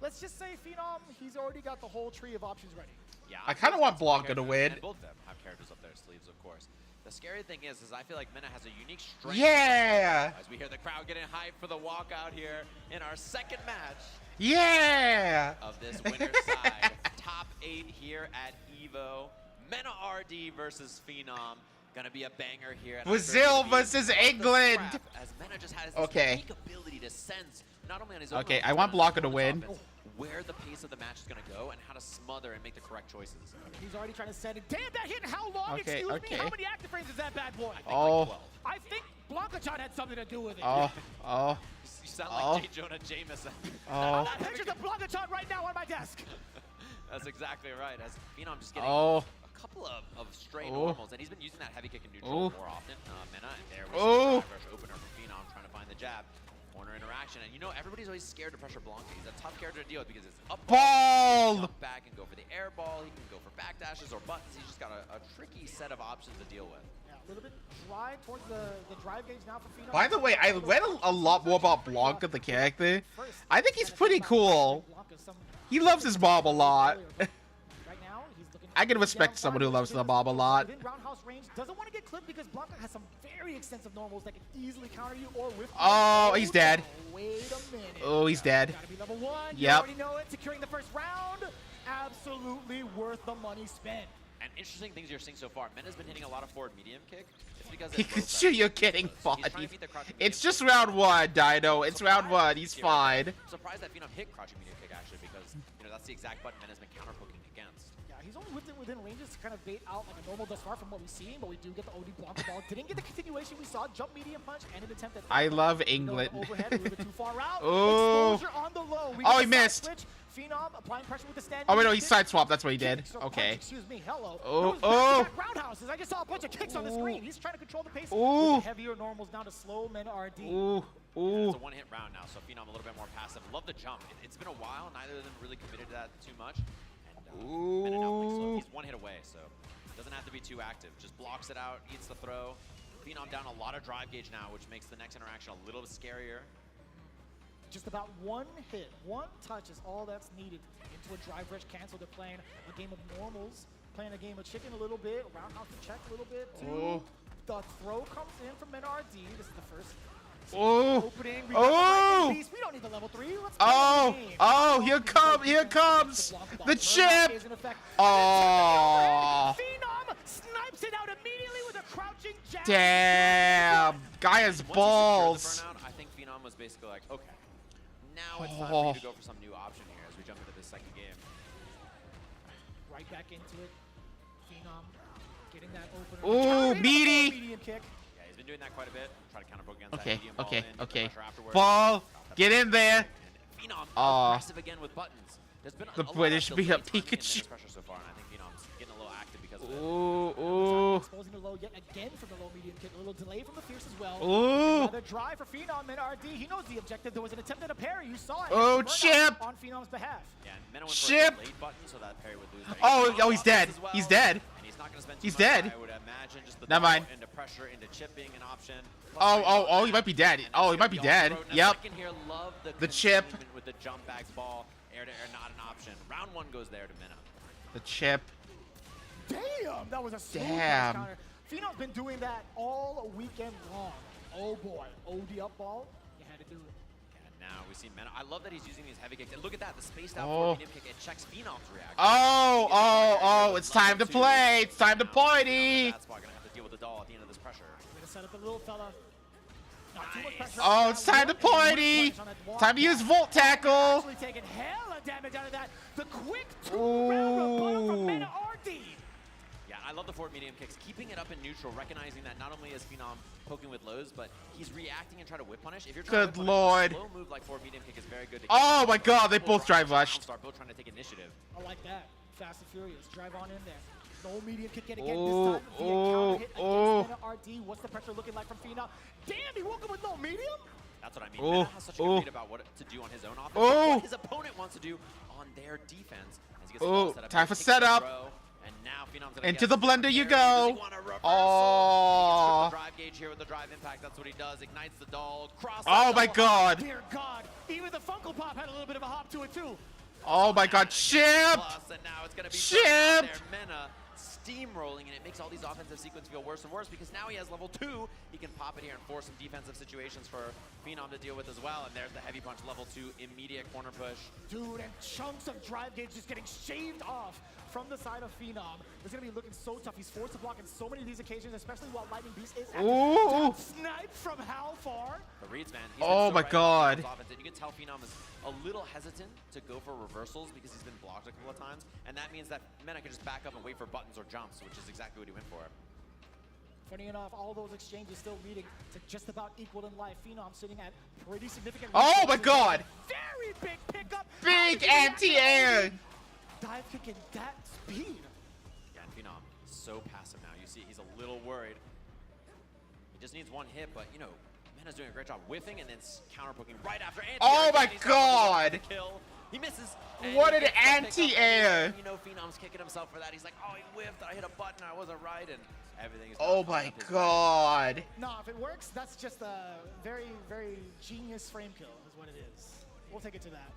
let's just say Phenom, he's already got the whole tree of options ready. Yeah, I kind of want Blanka to win. And both of them have characters up their sleeves, of course. The scary thing is I feel like Mena has a unique strength. Yeah! As we hear the crowd getting hyped for the walkout here in our second match Yeah! of this winner's side. Top 8 here at EVO. Mena RD versus Phenom. Gonna be a banger here. And Brazil versus England. As Mena just has this Okay. unique ability to sense not only on his own Okay, offense, I want but on his Blanca to win. opponent's offense, where the pace of the match is gonna go and how to smother and make the correct choices. He's already trying to set it. Damn, that hit how long? Okay, Excuse okay. me, how many active frames is that bad boy? Oh. I think Blanca-chan had something to do with it. Oh. Oh. You sound Oh. like J. Jonah Jameson. Oh. That picture's of Blanca-chan right now on my desk. That's exactly right. As Phenom just getting Oh. a couple of stray Oh. normals, and he's been using that heavy kick in neutral Oh. more often. Mena, and there was Oh. the drive rush opener for Phenom trying to find the jab. Corner interaction, and you know everybody's always scared to pressure Blanca. He's a tough character to deal with because it's up Ball! jump back and go for the air ball. He can go for back dashes or buttons. He's just got a tricky set of options to deal with. Yeah, a little bit dry towards the drive gauge now for Phenom. By the way, I read a lot more about Blanca, the character. I think he's pretty cool. He loves his mom a lot. Right now, he's looking I can respect someone who loves their mom a lot. within roundhouse range, doesn't want to get clipped because Blanca has some very extensive normals that can easily counter you or whiff. Oh, he's dead. Wait a minute. Oh, he's dead. Gotta be level 1. You Yep. already know it. Securing the first round. Absolutely worth the money spent. And interesting things you're seeing so far. Mena's been hitting a lot of forward medium kick. It's because Sure, you're getting so he's trying funny. to beat the crouching It's medium just kick. round 1, Dino. It's round 1. He's Surprised fine. I'm surprised that Phenom hit crouching medium kick actually because that's the exact button Mena's been counter poking against. Yeah, he's only within ranges to kind of bait out like a normal thus far from what we've seen, but we do get the OD Blanca ball. Didn't get the continuation we saw. Jump medium punch and an attempt at I love the England. overhead, a little bit too far out. Oh. Exposure on the low. We Oh, get he a side missed. Switch. Phenom applying pressure with the stand. Oh, wait, no, he kick. side swapped. That's what he did. Kick, so Okay. punch, excuse me. Hello. Oh, Those oh. back-to-back roundhouses. I just saw a bunch of kicks on the screen. He's trying to control the pace Ooh. with the heavier normals down to slow men RD. Ooh. Yeah, Ooh. it's a one-hit round now, so Phenom a little bit more passive. Love the jump. It's been a while. Neither of them really committed to that too much. And Mena now playing slow. Ooh. He's one hit away, so doesn't have to be too active. Just blocks it out, eats the throw. Phenom down a lot of drive gauge now, which makes the next interaction a little scarier. Just about one hit, one touch is all that's needed into a drive rush cancel. They're playing a game of normals, playing a game of chicken a little bit, roundhouse to check a little bit. Oh. The throw comes in from NRD. This is the first Oh. opening. We Oh. we don't need the level 3. Let's play Oh. the game. Oh, here comes the chip. Oh. Phenom snipes it out immediately with a crouching jab. Damn. Guy has Once he secured the balls. burnout, I think Phenom was basically like, okay, now it's time for Oh. you to go for some new option here as we jump into this second game. Right back into it. Phenom getting that opener. Ooh, Counter hit, meaty. Medium kick. Yeah, he's been doing that quite a bit. Try to counter poke against that Okay, medium ball okay, in, get the okay. pressure afterwards. Ball. Got Get in there. And Phenom Aw. aggressive again with buttons. There's been The a British lot beat of up delayed timing in Pikachu. Mena's pressure so far, and I think Phenom's getting a little active because of it. Ooh. Exposing the low yet again from the low medium kick. A little delay from the Fierce as well. Ooh. Another drive for Phenom and RD. He knows the objective. There was an attempt at a parry. You saw it. Oh, Burnout chip. on Phenom's behalf. Yeah, and Mena went Chip. for a delayed button so that parry would lose. there. Oh, He can oh, he's follow up dead. as well, He's dead. And he's not going to spend too He's much dead. time, I would imagine just the Never dodge mind. into pressure, into chipping an option. Oh, he might be dead. And Oh, it's he might be gonna on the dead. road in a Yep. second here. Love The chip. containment with the jump bags ball. Air to air, not an option. Round 1 goes there to Mena. The chip. Damn, that was a smooth Damn. counter. Phenom's been doing that all weekend long. Oh boy, OD up ball. You had to do it. And now we see Mena. I love that he's using these heavy kicks. And look at that, the spaced out Oh. forward medium kick. It checks Phenom's reaction. Oh, it's time to play. It's time to party. That's why gonna have to deal with the doll at the end of this pressure. Way to set up the little fella. Not too much pressure. Oh, it's time to party. Time to use Volt Tackle. Actually taking hella damage out of that. The quick 2-round rebuttal from Ooh. Mena RD. Yeah, I love the forward medium kicks. Keeping it up in neutral, recognizing that not only is Phenom poking with lows, but he's reacting and trying to whip punish. If you're trying Good to whip punish, lord. a slow move like forward medium kick is very good. To Oh keep my god, they people both drive rushing, rushed. Start both trying to take initiative. I like that. Fast and Furious. Drive on in there. No medium kick yet again. Oh, This time via oh, counter hit oh. against Mena RD. What's the pressure looking like from Phenom? Damn, he woke up with no medium? That's what I mean. Oh, Mena has such a good oh. read about what to do on his own offense, Oh. but what his opponent wants to do on their defense. As he gets the ball Oh, set up, time he for takes the setup. throw, and now Phenom's gonna Into get the some blender you parry. Does he go. want a reversal? Oh. He gets the drive gauge here with the drive impact. That's what he does. Ignites the doll. Cross. Oh my god. Dear God. Even the Funko Pop had a little bit of a hop to it, too. Oh my god, chip. Plus, and now it's gonna be Chip. there. Mena steamrolling, and it makes all these offensive sequences feel worse and worse because now he has level 2. He can pop it here and force some defensive situations for Phenom to deal with as well. And there's the heavy punch, level 2, immediate corner push. Dude, and chunks of drive gauge just getting shaved off from the side of Phenom. It's going to be looking so tough. He's forced to block in so many of these occasions, especially while Lightning Beast is Ooh. sniped from how far? The reads, man. Oh my God. You can tell Phenom is a little hesitant to go for reversals because he's been blocked a couple of times, and that means that Mena can just back up and wait for buttons or jumps, which is exactly what he went for. Funny enough, all those exchanges still leading to just about equal in life. Phenom sitting at pretty significant. Oh my God. Very big pickup. Big anti-air. Dive kick in that speed. Yeah, and Phenom so passive now. You see, he's a little worried. He just needs one hit, but you know, Mena's doing a great job whiffing and then counter poking right after anti-air. Oh my He's God. Kill. He misses. and What he an gets the pick up. anti-air. You know, Phenom's kicking himself for that. He's like, oh, he whiffed. I hit a button. I wasn't right, and everything is. Oh my God. No, if it works, that's just a very, very genius frame kill, is what it is. We'll take it to that.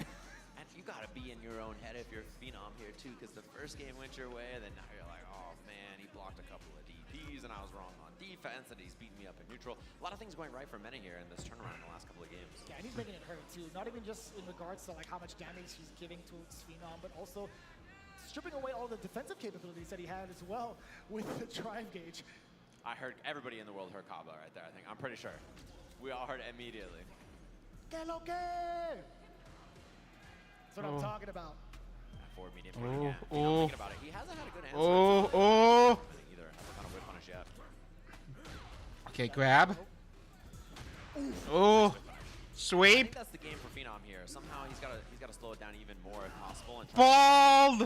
And you gotta be in your own head if you're Phenom here too, because the first game went your way, and then now you're like, oh man, he blocked a couple of DPs, and I was wrong on defense, and he's beating me up in neutral. A lot of things going right for Mena here in this turnaround in the last couple of games. Yeah, and he's making it hurt too. Not even just in regards to like how much damage he's giving to Phenom, but also stripping away all the defensive capabilities that he had as well with the drive gauge. I heard everybody in the world heard Kabla right there. I think I'm pretty sure we all heard it immediately. Que lo que? That's what I'm talking about. That forward medium again. Phenom thinking about it. He hasn't had a good answer. Oh. Either hasn't found a whip punish yet. Okay, grab. I Oh. Sweep. think that's the game for Phenom here. Somehow he's got to slow it down even more if possible. And Bald.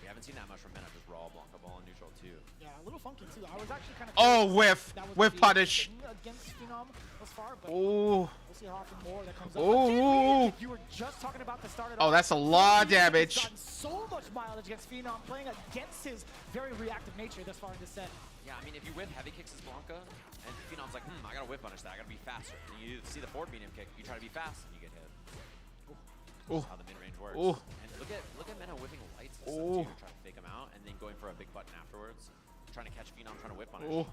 we haven't seen that much from Mena. Just raw Blanca ball in neutral too. Yeah, a little funky too. I was actually kind of. Oh, whiff. That was Whiff the punish. thing against Phenom thus far, but Oh. we'll see how often more that comes up. Ooh. But you were just talking about the start. Oh, that's a lot of damage. He's gotten so much mileage against Phenom, playing against his very reactive nature thus far in this set. Yeah, I mean, if you whip heavy kicks as Blanca, and Phenom's like, I gotta whip punish that, I gotta be faster. And you see the forward medium kick, you try to be fast, and you get hit. That's how the mid-range works. Ooh. And look at Mena whipping lights and Ooh. stuff too, trying to fake him out, and then going for a big button afterwards, trying to catch Phenom, trying to whip punish. Oh.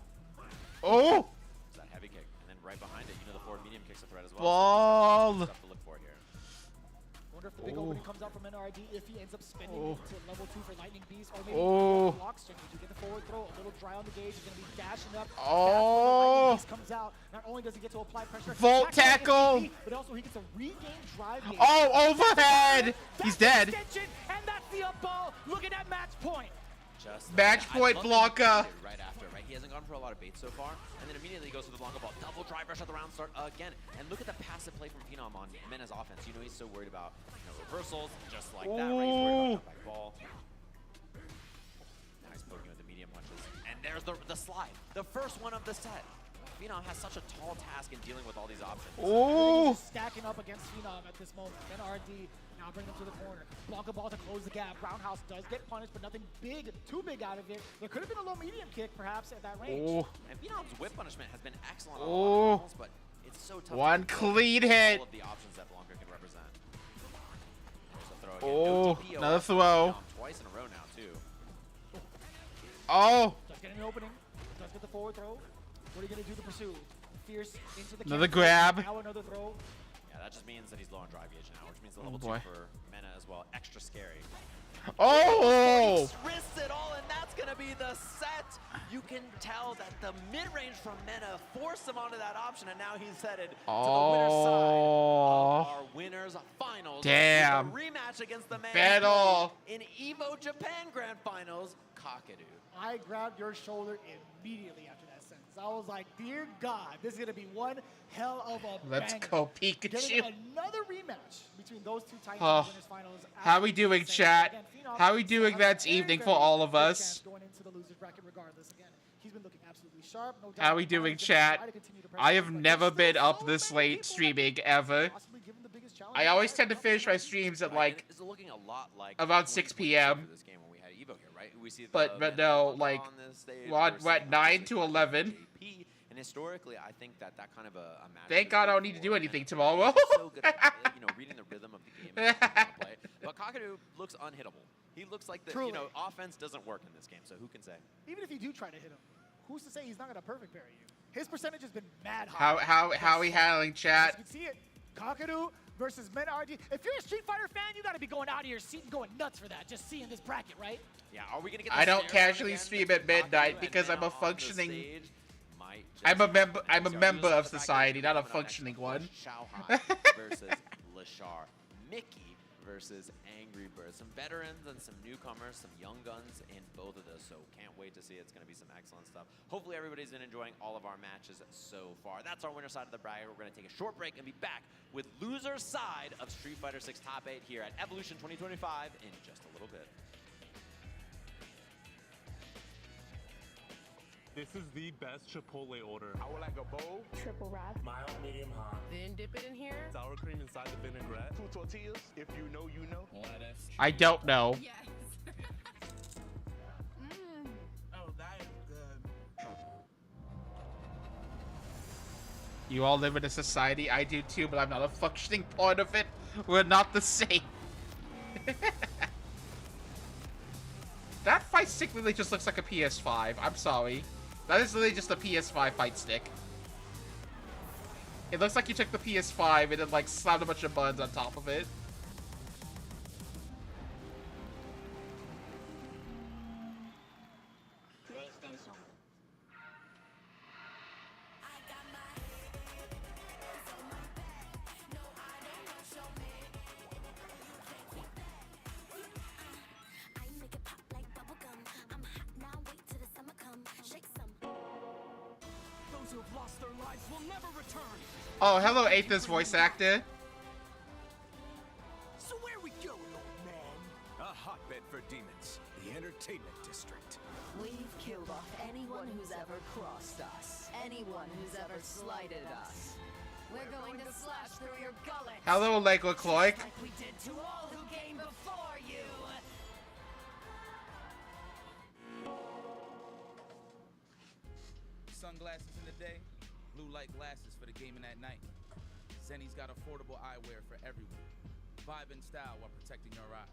Oh. It's that heavy kick, and then right behind it, you know the forward medium kick's a threat as well. Bald. So stuff to look for here. Wonder if the big opening comes out from NRD if he ends up spending to level 2 for Lightning Beast, or maybe block string. You get the forward throw, a little dry on the gauge, he's going to be dashing up. That's when the Lightning Beast comes out. Not only does he get to apply pressure, Volt back tackle. SPP, but also he gets a regain drive gauge. Oh, overhead. He's dead. Extension, and that's the up ball. Looking at match point. Just Match I point love that he Blanca. did it right after, right? He hasn't gone for a lot of baits so far, and then immediately he goes for the Blanca ball. Double drive rush at the round start again. And look at the passive play from Phenom on Mena's offense. You know he's so worried about reversals, just like that, right? He's worried about that back ball. Now he's poking with the medium punches. And there's the slide. The first one of the set. Phenom has such a tall task in dealing with all these options. Oh. Stacking up against Phenom at this moment. NRD now bring him to the corner. Blanca ball to close the gap. Roundhouse does get punished, but nothing big, too big out of it. There could have been a low medium kick, perhaps, at that range. Oh. And Phenom's whip punishment has been excellent on Oh. a lot of levels, but it's so tough. One to control clean hit. all of the options that Blanca can represent. There's a throw again. Oh, No DPO another off throw. Phenom twice in a row now, too. Oh. Does get an opening. Does get the forward throw. What are you going to do to pursue? Fierce into the Another camp. grab. Now another throw. Yeah, that just means that he's low on drive gauge now, which means the level boy. 2 for Mena as well. Extra scary. Oh. Risks it all, and that's going to be the set. You can tell that the mid-range from Mena forced him onto that option, and now he's headed to the winner's side of our winners finals. Damn. With a rematch against the man Battle. in Evo Japan Grand Finals, Kakadu. I grabbed your shoulder immediately after that sentence. I was like, dear God, this is going to be one hell of a Let's banger. go, Getting Pikachu. another rematch between those two titans Oh. in the winners finals. How we doing, chat? How we doing that evening for all of us? Going into the losers bracket regardless. Again, he's been looking absolutely sharp. No doubt How we about it. doing, He's gonna chat? try to continue to press I on, have but never there's been still up so this many late people streaming that ever. possibly give him the biggest challenge. I always tend to finish my streams at Right, like, and it's looking a lot like about 6 p.m. This game when we had Evo here, right? We see But Mena no, Blanca like, on this stage what, versus 9 obviously to Kakadu 11? JP. And historically, I think that kind of a match. Thank God I don't need to do anything tomorrow. So good at reading the rhythm of the game and how to play. But Kakadu looks unhittable. He looks like the, Truly. offense doesn't work in this game, so who can say? Even if you do try to hit him, who's to say he's not going to perfect parry you? His percentage has been mad high. How we handling You chat? can see it. Kakadu versus Men RD. If you're a Street Fighter fan, you got to be going out of your seat and going nuts for that, just seeing this bracket, right? Yeah, are we going to get I the don't stare down casually again? stream at midnight Kakadu because and I'm a Mena on the functioning- stage might I'm a just member. I'm a happen. member So of the bracket society, not a coming up next, functioning of course, one. Xiaohai versus Lashar. Mickey versus Angry Birds. Some veterans and some newcomers, some young guns in both of those. So can't wait to see it. It's going to be some excellent stuff. Hopefully everybody's been enjoying all of our matches so far. That's our winner side of the bracket. We're going to take a short break and be back with loser side of Street Fighter 6 Top 8 here at Evolution 2025 in just a little bit. This is the best Chipotle order. I would like a bowl, Triple wrap. mild, medium, hot. Then dip it in here. Sour cream inside the vinaigrette. 2 tortillas, if you know, you know. Lettuce. I don't know. Yes. Oh, that is good. You all live in a society. I do too, but I'm not a functioning part of it. We're not the same. That fight stick really just looks like a PS5. I'm sorry. That is literally just a PS5 fight stick. It looks like you took the PS5 and then like slapped a bunch of buttons on top of it. Those who have lost their lives will never return. Oh, hello, Aether's voice actor. So where we going, old man? A hotbed for demons. The entertainment district. We've killed off anyone who's ever crossed us. Anyone who's ever slighted us. We're going to slash through your gullet. Hello, Lego Cloik. Like we did to all who came before you. Sunglasses in the day, blue light glasses for the gaming at night. Zenny's got affordable eyewear for everyone. Vibe and style while protecting your eyes.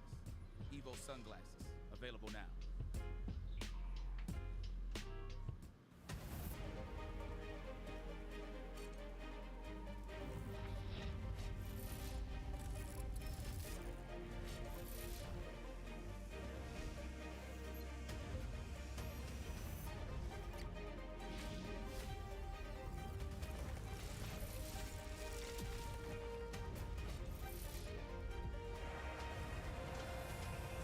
Evo sunglasses, available now.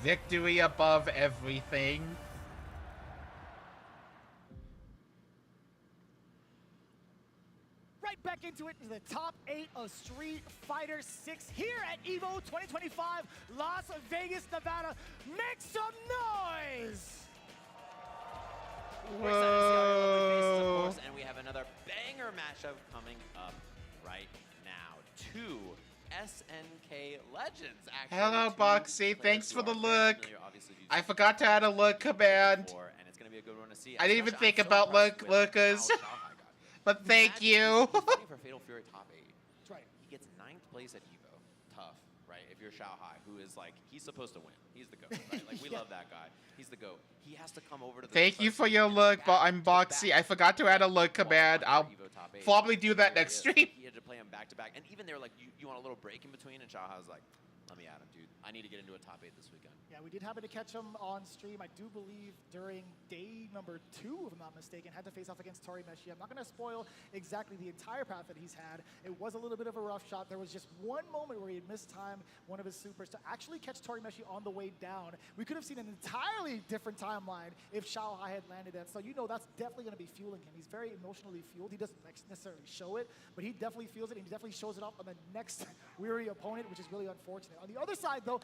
Victory above everything. Right back into it, into the top 8 of Street Fighter 6 here at EVO 2025, Las Vegas, Nevada. Make some noise! We're excited to see all your lovely faces, of Whoa. course, and we have another banger matchup coming up right now. 2 SNK legends, actually. Hello, 2 Boxy. players Thanks who for the are very look. familiar, obviously, due to I forgot to add a look command. before, and it's going to be a good one to see. I didn't even Especially, think I'm so about impressed with Lucas. how Xiaohai got here. But thank Imagine you. He's fighting for Fatal Fury top 8. That's right. He gets 9th place at EVO. Tough, right? If you're Xiaohai, who is like, he's supposed to win. He's the GOAT, right? Like, we Yeah. love that guy. He's the GOAT. He has to come over to the Thank you first for your and look, but I'm back-to-back Boxy. I forgot to add a look command. I'll qualify for EVO top 8. probably do that Here next he is. stream. He had to play him back to back, and even they were like, "You want a little break in between?" And Xiaohai was like, "Let me add him, dude. I need to get into a top 8 this weekend." Yeah, we did happen to catch him on stream, I do believe, during day number 2, if I'm not mistaken. Had to face off against Tori Meshi. I'm not going to spoil exactly the entire path that he's had. It was a little bit of a rough shot. There was just one moment where he had mistimed one of his supers to actually catch Tori Meshi on the way down. We could have seen an entirely different timeline if Xiaohai had landed that. So you know that's definitely going to be fueling him. He's very emotionally fueled. He doesn't necessarily show it, but he definitely feels it, and he definitely shows it off on the next weary opponent, which is really unfortunate. On the other side, though,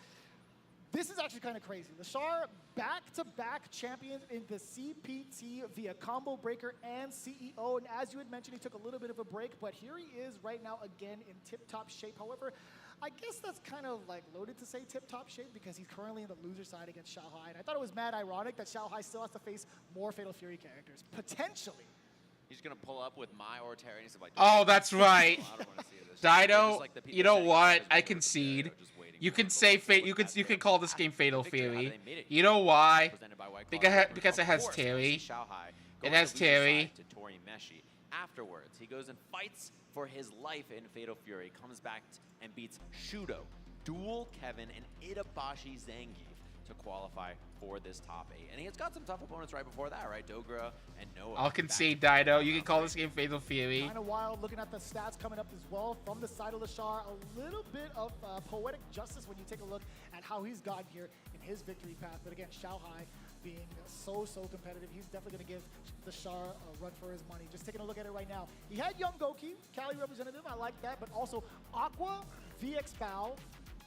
this is actually kind of crazy. Lashar, back-to-back champions in the CPT via Combo Breaker and CEO. And as you had mentioned, he took a little bit of a break, but here he is right now again in tip-top shape. However, I guess that's kind of like loaded to say tip-top shape because he's currently in the loser side against Xiaohai. And I thought it was mad ironic that Xiaohai still has to face more Fatal Fury characters, potentially. He's gonna pull up with my or Terry, and he's like, Oh, that's right. I don't want to see this. Dido, Just like the people you know saying, what? "Guys, I we're concede. Just waiting You can say you can call this game Fatal Victory, how Fury. they made it You know why? presented by White Claw Because it has Of course, Terry. we see Xiaohai It going has to the loser Terry. side to Tori Meshi. Afterwards, he goes and fights for his life in Fatal Fury, comes back and beats Shudo, Duel Kevin, and Itabashi Zangief to qualify for this top 8. And he's got some tough opponents right before that, right? Dogra and Noah. I'll concede, Dido. You can call this game Fatal Fury. Kind of wild looking at the stats coming up as well from the side of Lashar. A little bit of poetic justice when you take a look at how he's gotten here in his victory path. But again, Xiaohai being so competitive, he's definitely going to give Lashar a run for his money. Just taking a look at it right now. He had Young Goki, Cali representative, I like that, but also Aqua, VX Bow,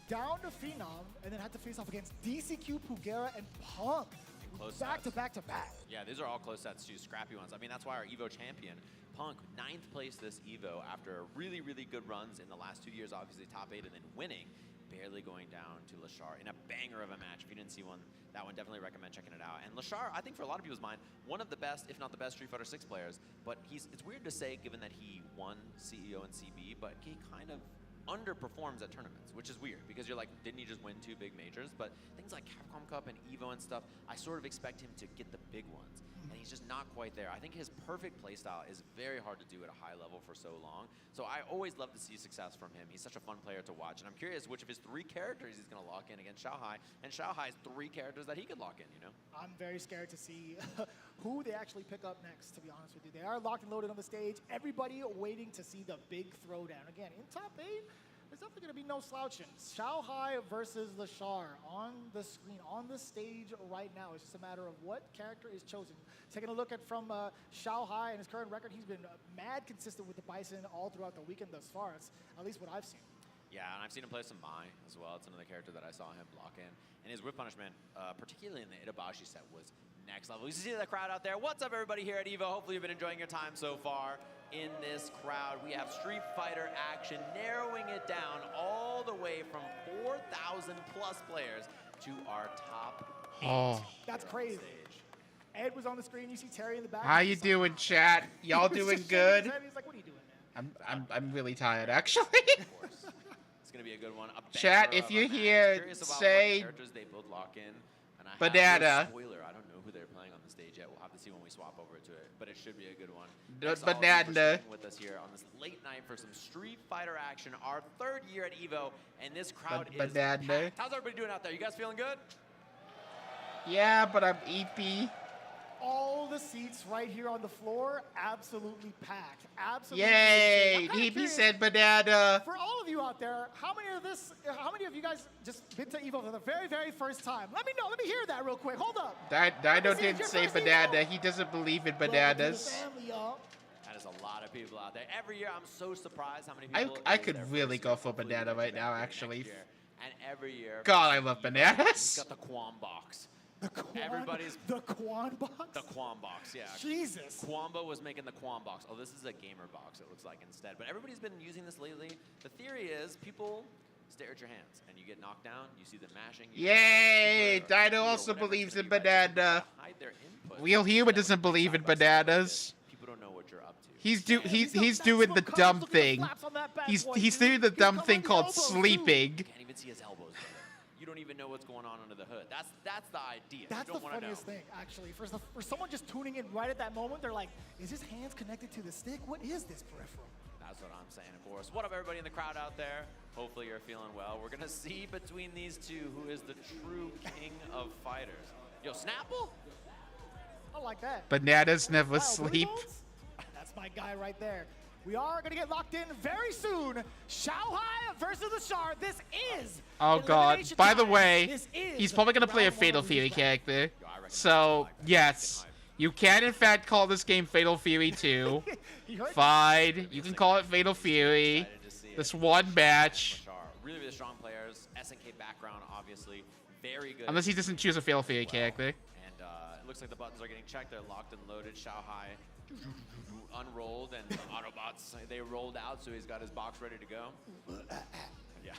down to Phenom, and then had to face off against DCQ, Pugera, and Punk. Close Back to sets. back to back. Yeah, these are all close sets too, scrappy ones. I mean, that's why our EVO champion, Punk, 9th place this EVO after really good runs in the last 2 years, obviously top 8 and then winning, barely going down to Lashar in a banger of a match. If you didn't see that one definitely recommend checking it out. And Lashar, I think for a lot of people's mind, one of the best, if not the best, Street Fighter 6 players, but it's weird to say given that he won CEO and CB, but he kind of underperforms at tournaments, which is weird because you're like, didn't he just win 2 big majors? But things like Capcom Cup and EVO and stuff, I sort of expect him to get the big ones, and he's just not quite there. I think his perfect playstyle is very hard to do at a high level for so long, so I always love to see success from him. He's such a fun player to watch, and I'm curious which of his 3 characters he's going to lock in against Xiaohai, and Xiaohai's 3 characters that he could lock in, you know? I'm very scared to see who they actually pick up next, to be honest with you. They are locked and loaded on the stage. Everybody waiting to see the big throwdown. Again, in top 8, there's definitely going to be no slouching. Xiaohai versus Lashar on the screen, on the stage right now. It's just a matter of what character is chosen. Taking a look at from Xiaohai and his current record, he's been mad consistent with the Bison all throughout the weekend thus far. It's at least what I've seen. Yeah, and I've seen him play some Mai as well. It's another character that I saw him block in. And his whip punishment, particularly in the Itabashi set, was next level. You see the crowd out there. What's up, everybody here at EVO? Hopefully you've been enjoying your time so far. In this crowd, we have Street Fighter action, narrowing it down all the way from 4,000 plus players to our top 8. Oh. That's crazy. Ed was on the screen. You see Terry in the back. How you doing, chat? Y'all doing good? He's like, what are you doing, man? I'm really tired, actually. It's gonna be a good one. A Chat, banger if of a you're match. here, Curious about say what characters they both lock in. And I have Banana. no spoiler. I don't know who they're playing on the stage yet. We'll have to see when we swap over to it, but it should be a good one. Thanks to all of you for Banana. staying with us here on this late night for some Street Fighter action. Our 3rd year at EVO, and this crowd is Banana. packed. How's everybody doing out there? You guys feeling good? Yeah, but I'm EP. All the seats right here on the floor, absolutely packed. Absolutely. Yay! insane. I'm kinda EP curious, said banana. for all of you out there, how many of you guys just been to EVO for the very first time? Let me know. Let me hear that real quick. Hold up. Dido see, didn't your say first EVO. banana. He doesn't believe in Welcome to the bananas. family, y'all. That is a lot of people out there. Every year, I'm so surprised how many people. I it is could their really first go year. for Hopefully banana we right get now, back here actually. next year. And every year. God, I love He's bananas. got the Quam box. The Quan, Everybody's- the Quan box. The Quam box, yeah. Jesus. Quamba was making the Quam box. Oh, this is a gamer box, it looks like, instead. But everybody's been using this lately. The theory is people stare at your hands, and you get knocked down, you see them mashing. You Yay! see super or Dido also whatever it's believes gonna in be, right? banana. Hide their input. Real human doesn't believe in Side by side like bananas. this. People don't know what you're up to. He's He's doing the dumb thing. He's doing the dumb thing called sleeping. You can't even see his elbows, brother. You don't even know what's going on under the hood. That's the idea. That's you the don't want to know. funniest thing, actually. For someone just tuning in right at that moment, they're like, is his hands connected to the stick? What is this peripheral? That's what I'm saying, of course. What up, everybody in the crowd out there? Hopefully you're feeling well. We're going to see between these two who is the true king of fighters. Yo, Snapple? I like that. Bananas never Wow, sleep. Blue Bones? That's my guy right there. We are going to get locked in very soon. Xiaohai versus Lashar. This is Oh god. elimination By the time. way, This is he's probably gonna play a round one Fatal of Fury these rounds. character. Yo, I reckon So, that's yes. You can in fact call this game Fatal Fury 2. He heard Fine. You can call it Fatal Fury. Excited to see it. This one match. Lashar, really, really strong players. SNK background, obviously. Very good. Unless he doesn't choose a Fatal Fury character. And it looks like the buttons are getting checked. They're locked and loaded. Xiaohai unrolled, and the Autobots, they rolled out, so he's got his box ready to go. Yeah.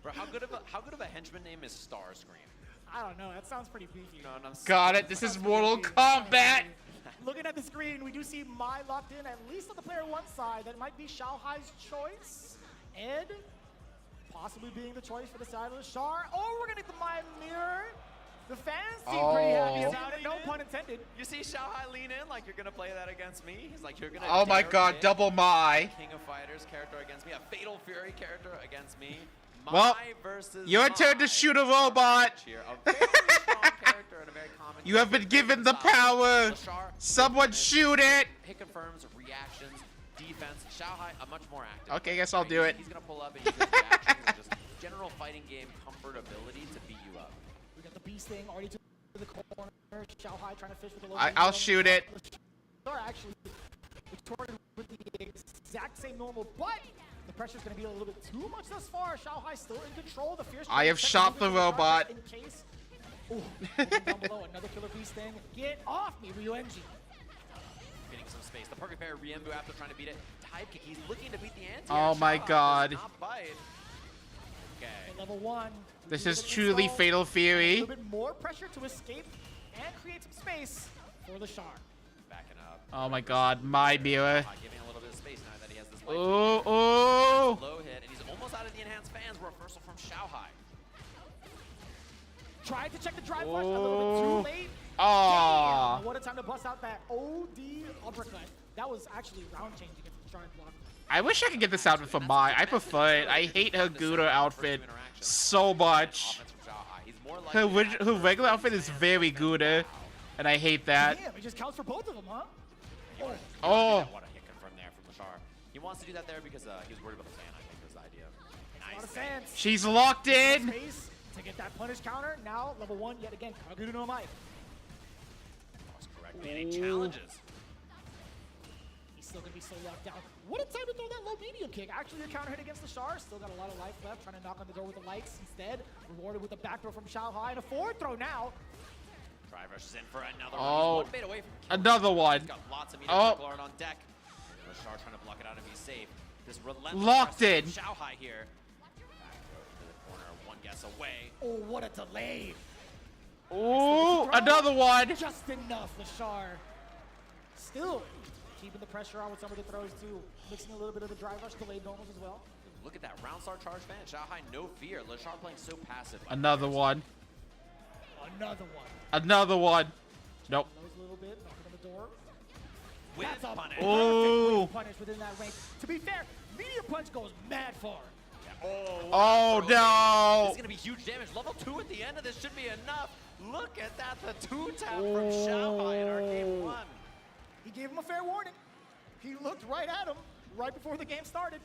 Bro, how good of a henchman name is Starscream? I don't know. That sounds pretty beefy. No, no. Got it. This is Mortal Kombat. Looking at the screen, we do see Mai locked in, at least on the player one side. That might be Xiaohai's choice. Ed, possibly being the choice for the side of the Shar. Oh, we're gonna get the Mind Mirror. The fans seem pretty happy about it, no pun intended. You see Xiaohai lean in like you're gonna play that against me. He's like, you're gonna. Oh my God, double my. King of Fighters character against me, a Fatal Fury character against me. Well, versus your turn to shoot a robot. Here, a very strong character and a very common. You have been given the power. Someone shoot it. Hit confirms, reactions, defense. Xiaohai, a much more active. Okay, I guess I'll do it. He's gonna pull up and use his reactions and just general fighting game comfort ability to beat you up. We got the beast thing already to the corner. Xiaohai trying to fish with the low. I'll shoot it. They're actually retorted with the exact same normal, but the pressure's going to be a little bit too much thus far. Xiaohai still in control. The fierce. I have shot the robot. In case. Ooh, down below, another killer beast thing. Get off me, Ryu-NG. Getting some space. The perfect pair, Riembu after trying to beat it. Type kick. He's looking to beat the anti. Oh my God. Not bite. Okay. At level 1. This is truly Fatal Fury. A little bit more pressure to escape and create some space for the Shar. Backing up. Oh my God, my mirror. Giving a little bit of space now that he has this light. Oh. Low hit, and he's almost out of the enhanced fans. Reversal from Xiaohai. Tried to check the drive flash a little bit too late. Aww. Damn, what a time to bust out that OD uppercut. That was actually round changing if you try and block. I wish I could get this outfit for Mai. I prefer it. I hate her Gouda outfit so much. Her regular outfit is very Gouda, and I hate that. Damn, it just counts for both of them, huh? Oh. What a hit confirm there from Lashar. He wants to do that there because he was worried about the fan, I think, was the idea. A lot of fans. She's locked in. Space to get that punish counter. Now, level 1 yet again. Kagudu no Mai. That's correct. Many challenges. He's still going to be so locked down. What a time to throw that low medium kick. Actually, a counter hit against the Shar. Still got a lot of life left. Trying to knock on the door with the lights. Instead, rewarded with a back throw from Xiaohai. And a forward throw now. Drive rushes in for another Oh, one. He's one bait away from another one. He's got lots of medium art on deck. Lashar trying to block it out and be safe. This relentless Locked in. Xiaohai here. Back throw to the corner, one guess away. Oh, what a delay. Ooh, another one. Just enough, Lashar. Still keeping the pressure on with some of the throws too. Mixing a little bit of the drive rush, delayed normals as well. Look at that round star charge fan. Xiaohai, no fear. Lashar playing so passive. Another one. Another one. Another one. Nope. Knows a little bit, knocking on the door. With That's a punish. Oh. Punish within that range. To be fair, medium punch goes mad far. Oh no. This is going to be huge damage. Level 2 at the end of this should be enough. Look at that. The 2-tap from Xiaohai in our game 1. He gave him a fair warning. He looked right at him right before the game started.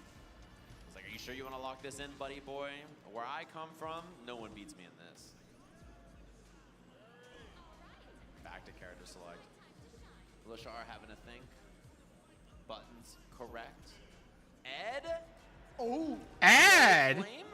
He's like, are you sure you want to lock this in, buddy boy? Where I come from, no one beats me in this. Back to character select. Lashar having a think. Buttons correct. Ed? Oh. Ed? Flame?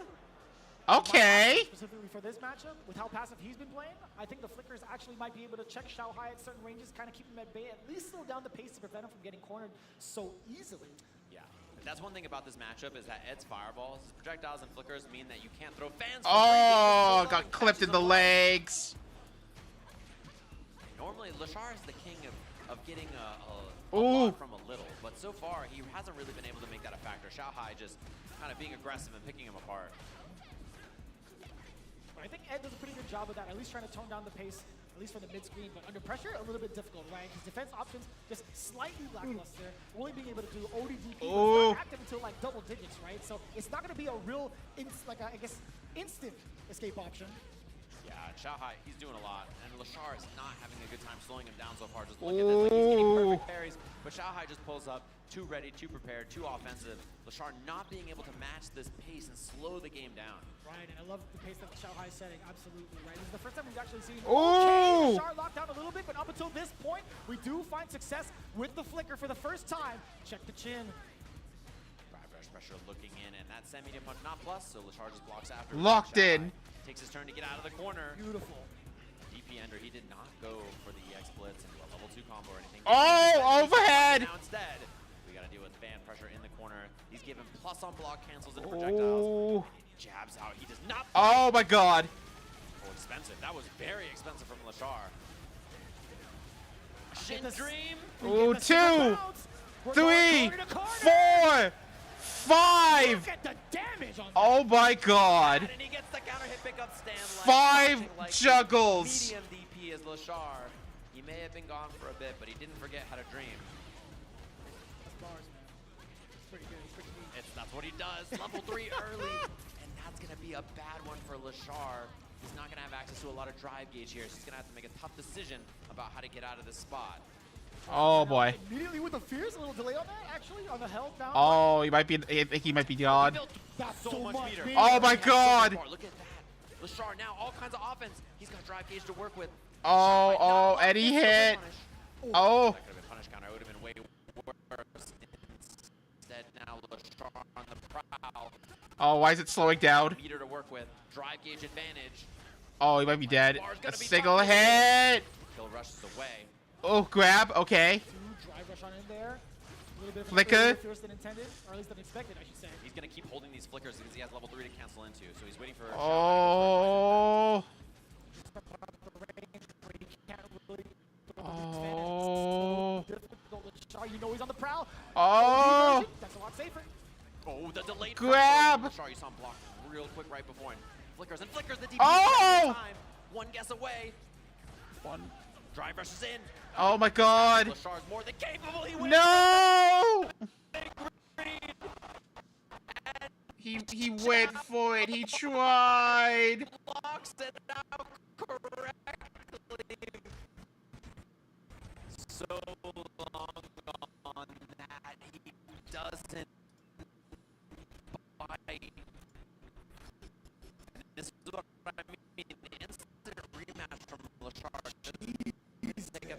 Okay. Specifically for this matchup, with how passive he's been playing, I think the Flickers actually might be able to check Xiaohai at certain ranges, kind of keep him at bay, at least slow down the pace to prevent him from getting cornered so easily. Yeah. That's one thing about this matchup is that Ed's fireballs, his projectiles and flickers mean that you can't throw fans. Oh, got clipped in the legs. Normally, Lashar is the king of getting a Ooh. lot from a little, but so far he hasn't really been able to make that a factor. Xiaohai just kind of being aggressive and picking him apart. I think Ed does a pretty good job of that, at least trying to tone down the pace, at least for the mid-screen, but under pressure, a little bit difficult, right? His defense options just slightly lackluster, only being able to do ODDP, but it's not active until like double digits, right? So it's not going to be a real, I guess, instant escape option. Yeah, Xiaohai, he's doing a lot, and Lashar is not having a good time slowing him down so far. Just look at this, like he's getting perfect parries, but Xiaohai just pulls up, too ready, too prepared, too offensive. Lashar not being able to match this pace and slow the game down. Right, and I love the pace that Xiaohai is setting, absolutely, right? This is the first time we've actually seen Lashar locked down a little bit, but up until this point, we do find success with the flicker for the first time. Check the chin. Drive rush pressure looking in, and that semi-medium punch not plus, so Lashar just blocks after. Locked in. Takes his turn to get out of the corner. Beautiful. DP Ender, he did not go for the EX Blitz and do a level 2 combo or anything. Oh, overhead. Now instead, we got to deal with fan pressure in the corner. He's given plus on block cancels into projectiles. Jabs out. He does not. Oh my God. Oh, expensive. That was very expensive from Lashar. Shin Dream. Ooh, 2, 3, 4, 5! Look at the damage on that. Oh my god. And he gets the counter hit pick up stand. 5 juggles. Medium DP is Lashar. He may have been gone for a bit, but he didn't forget how to dream. That's bars, man. It's pretty good. It's pretty neat. That's what he does. Level 3 early. And that's going to be a bad one for Lashar. He's not going to have access to a lot of drive gauge here, so he's going to have to make a tough decision about how to get out of this spot. Oh boy. Immediately with the fears, a little delay on that, actually, on the health down. Oh, he might be. I think he might be God. That's so much meter. Oh my god. Look at that. Lashar now all kinds of offense. He's got drive gauge to work with. Oh, and he hit. Oh. That could have been punish counter. It would have been way worse. Instead, now Lashar on the prowl. Oh, why is it slowing down? Meter to work with. Drive gauge advantage. Oh, he might be dead. A be single fine. hit. Kill rushes away. Oh, grab. Okay. Drive rush on in there. A little bit of Flicker. fierce than intended, or at least than expected, I should say. He's going to keep holding these flickers because he has level 3 to cancel into. So he's waiting for a Oh. Oh. You know he's on the prowl. Oh. That's a lot safer. Oh, the delayed Grab. Lashar, you saw him block real quick right before him. Flickers and flickers the DP. Oh. Time. One guess away. One. Drive rushes in. Oh my god. Lashar's more than capable. He wins. No. He went for it. He tried. Blocks it out correctly. So long on that. He doesn't bite. This is what I mean. Instant rematch from Lashar. Just take a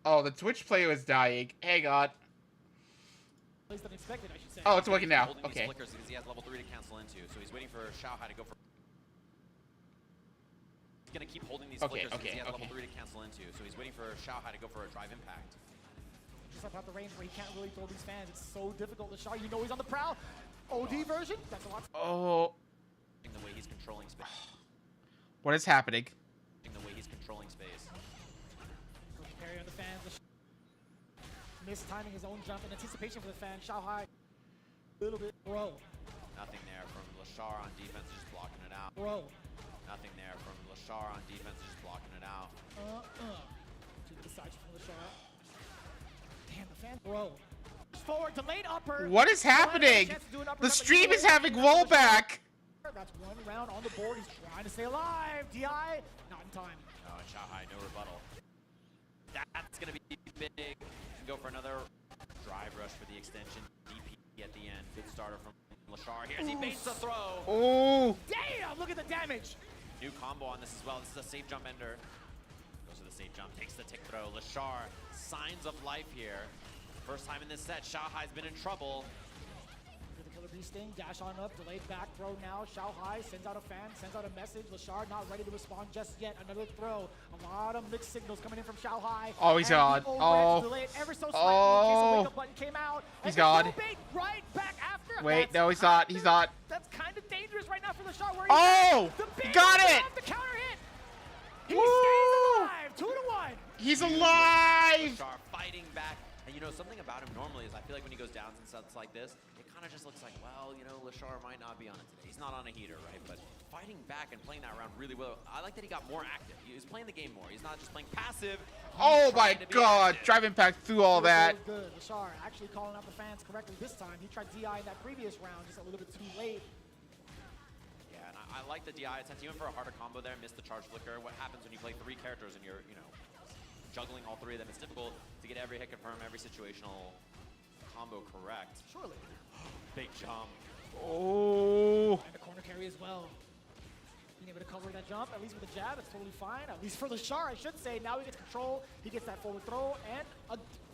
Oh, the Twitch player is dying. Hang on. At least than expected, I should say. Oh, it's working now. holding these Okay. flickers because he has level 3 to cancel into. So he's waiting for Xiaohai to go for. He's going to keep holding these flickers because he has level 3 to cancel into. So he's waiting for Xiaohai to go for a drive impact. Just about the range where he can't really throw these fans. It's so difficult. Lashar, you know he's on the prowl. OD version. That's a lot. Oh. The way he's controlling space. What is happening? The way he's controlling space. Parry on the fans. Mistiming his own jump in anticipation for the fan. Xiaohai. Little bit. Bro. Nothing there from Lashar on defense, just blocking it out. Bro. Nothing there from Lashar on defense, just blocking it out. To the side from Lashar. Damn, the fan. Bro. Forward, delayed upper. What is happening? The stream is having rollback. That's one round on the board. He's trying to stay alive. DI, not in time. Oh, and Xiaohai, no rebuttal. That's going to be big. Go for another drive rush for the extension. DP at the end. Good starter from Lashar here as he baits the throw. Oh. Damn, look at the damage. New combo on this as well. This is a safe jump ender. Goes for the safe jump, takes the tick throw. Lashar, signs of life here. First time in this set, Xiaohai's been in trouble. The Killer Bee Sting, dash on up, delayed back throw now. Xiaohai sends out a fan, sends out a message. Lashar not ready to respond just yet. Another throw. A lot of mixed signals coming in from Xiaohai. Oh, he's gone. Oh. Delayed ever so slightly in case the wake-up button came out. He's gone. No bait right back after. Wait, no, he's not. He's not. That's kind of dangerous right now for Lashar. Where Oh! Got it! The counter hit. He Woo! stays alive. 2-1. He's alive. Lashar fighting back. And you know, something about him normally is I feel like when he goes down and sets like this, it kind of just looks like, well, you know, Lashar might not be on it today. He's not on a heater, right? But fighting back and playing that round really well. I like that he got more active. He was playing the game more. He's not just playing passive. Oh my god. Drive impact through all that. Good. Lashar actually calling out the fans correctly this time. He tried DI in that previous round, just a little bit too late. Yeah, and I like the DI attempt. He went for a harder combo there, missed the charge flicker. What happens when you play 3 characters and you're, you know, juggling all 3 of them? It's difficult to get every hit confirm, every situational combo correct. Surely. Big jump. Oh. And the corner carry as well. Being able to cover that jump, at least with a jab, it's totally fine. At least for Lashar, I should say. Now he gets control. He gets that forward throw, and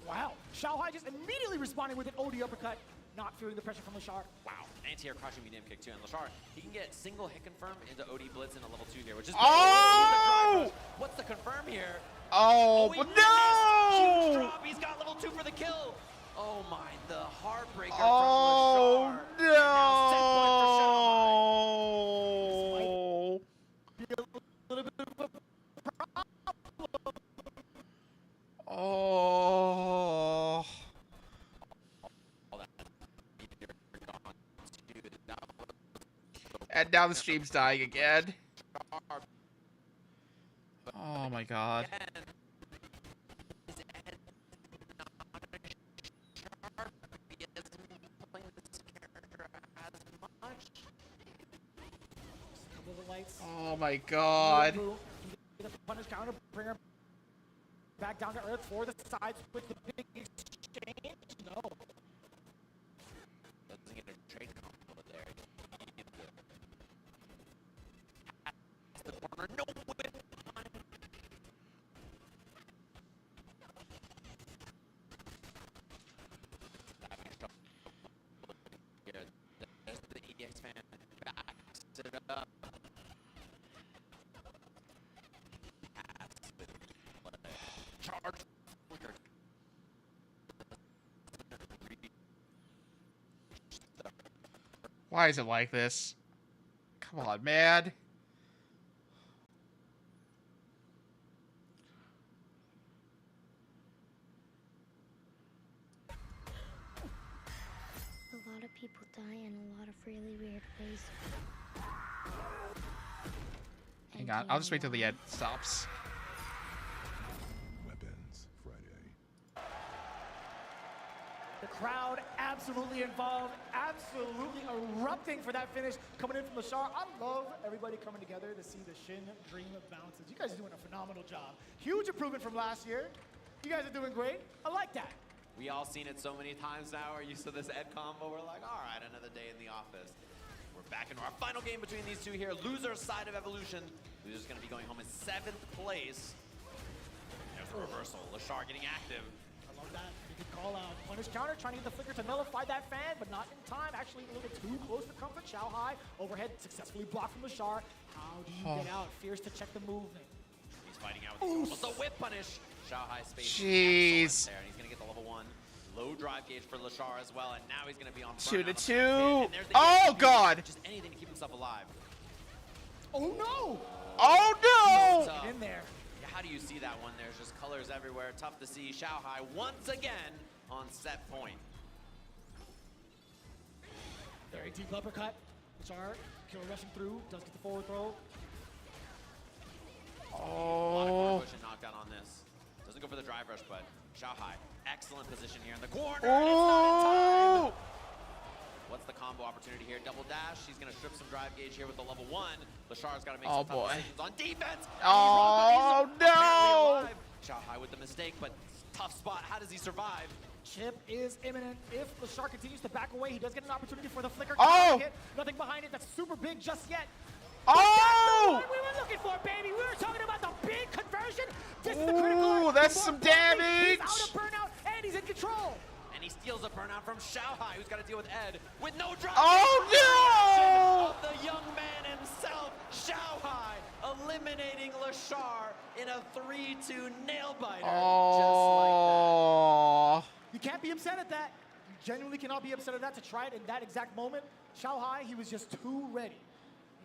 wow. Xiaohai just immediately responding with an OD uppercut, not feeling the pressure from Lashar. Wow. Anti-air crushing medium kick too. And Lashar, he can get single hit confirm into OD blitz in a level 2 here, which is Oh! What's the confirm here? Oh, he but missed. Huge no! drop. He's got level 2 for the kill. Oh my, the heartbreaker Oh, from Lashar. And now set point for no! Be a little bit of a problem. Oh. And now the stream's dying again. Oh my god. Couple of the lights. Oh my god. The punish counter, bring her back down to earth for the sides with the big exchange. No. Doesn't get a trade combo there. The corner, no whip. There's the EX fan backs it up. Charge. Why is it like this? Come on, man. A lot of people die in a lot of really weird ways. Hang on, I'll just wait till the end stops. Weapons Friday. The crowd absolutely involved, absolutely erupting for that finish coming in from Lashar. I love everybody coming together to see the Shin Dream bounces. You guys are doing a phenomenal job. Huge improvement from last year. You guys are doing great. I like that. We all seen it so many times now. We're used to this Ed combo. We're like, all right, another day in the office. We're back into our final game between these two here. Loser side of Evolution. Loser's going to be going home in 7th place. There's a reversal. Lashar getting active. I love that. You can call out punish counter, trying to get the flicker to nullify that fan, but not in time. Actually, a little bit too close for comfort. Shao Hai overhead successfully blocked from Lashar. How do you get out? Fears to check the movement. He's fighting out with the whip punish. Shao Hai space. Jeez. There, and he's going to get the level 1. Low drive gauge for Lashar as well, and now he's going to be on 2 to burnout. 2. Oh god. Just anything to keep himself alive. Oh no! Oh no! In there. Yeah, how do you see that one? There's just colors everywhere. Tough to see. Shao Hai once again on set point. Very deep uppercut. Lashar, kill rushing through, does get the forward throw. A lot of Oh. corner push and knockdown on this. Doesn't go for the drive rush, but Shao Hai, excellent position here in the corner. And it's not in time. What's the combo opportunity here? Double dash. He's going to strip some drive gauge here with the level 1. Lashar's got to make some tough decisions on defense. Oh no! Shao Hai with the mistake, but tough spot. How does he survive? Chip is imminent. If Lashar continues to back away, he does get an opportunity for the flicker. Oh! Hit. Nothing behind it. That's super big just yet. Oh! That's the one we were looking for, baby. We were talking about the big conversion. This is the critical. Ooh, that's More some importantly, damage. He's out of burnout and he's in control. And he steals a burnout from Shao Hai, who's got to deal with Ed with no drive. Oh no! Of the young man himself, Shao Hai, eliminating Lashar in a 3-2 nail biter. Oh. You can't be upset at that. You genuinely cannot be upset at that. To try it in that exact moment, Shao Hai, he was just too ready.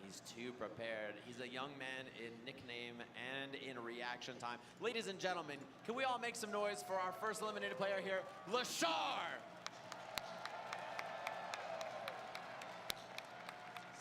He's too prepared. He's a young man in nickname and in reaction time. Ladies and gentlemen, can we all make some noise for our first eliminated player here, Lashar?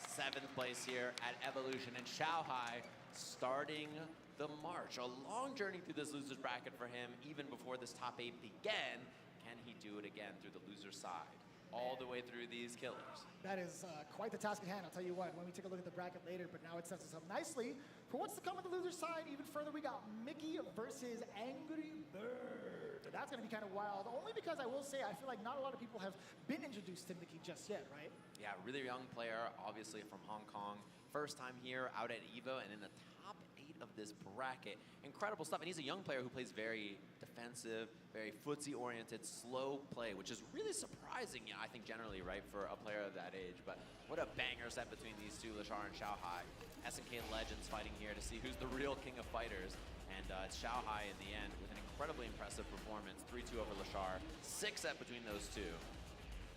7th place here at Evolution, and Shao Hai starting the march. A long journey through this loser's bracket for him, even before this top 8 began. Can he do it again through the loser side? All the way through these killers. That is quite the task at hand, I'll tell you what, when we take a look at the bracket later, but now it sets us up nicely for what's to come on the loser side. Even further, we got Mickey versus Angry Bird. That's gonna be kind of wild, only because I will say, I feel like not a lot of people have been introduced to Mickey just yet, right? Yeah, really young player, obviously from Hong Kong. First time here out at EVO and in the top 8 of this bracket. Incredible stuff, and he's a young player who plays very defensive, very footsie-oriented, slow play, which is really surprising, I think, generally, right, for a player of that age. But what a banger set between these two, Lashar and Shao Hai. SNK Legends fighting here to see who's the real king of fighters. And it's Shao Hai in the end with an incredibly impressive performance. 3-2 over Lashar, 6-set between those two.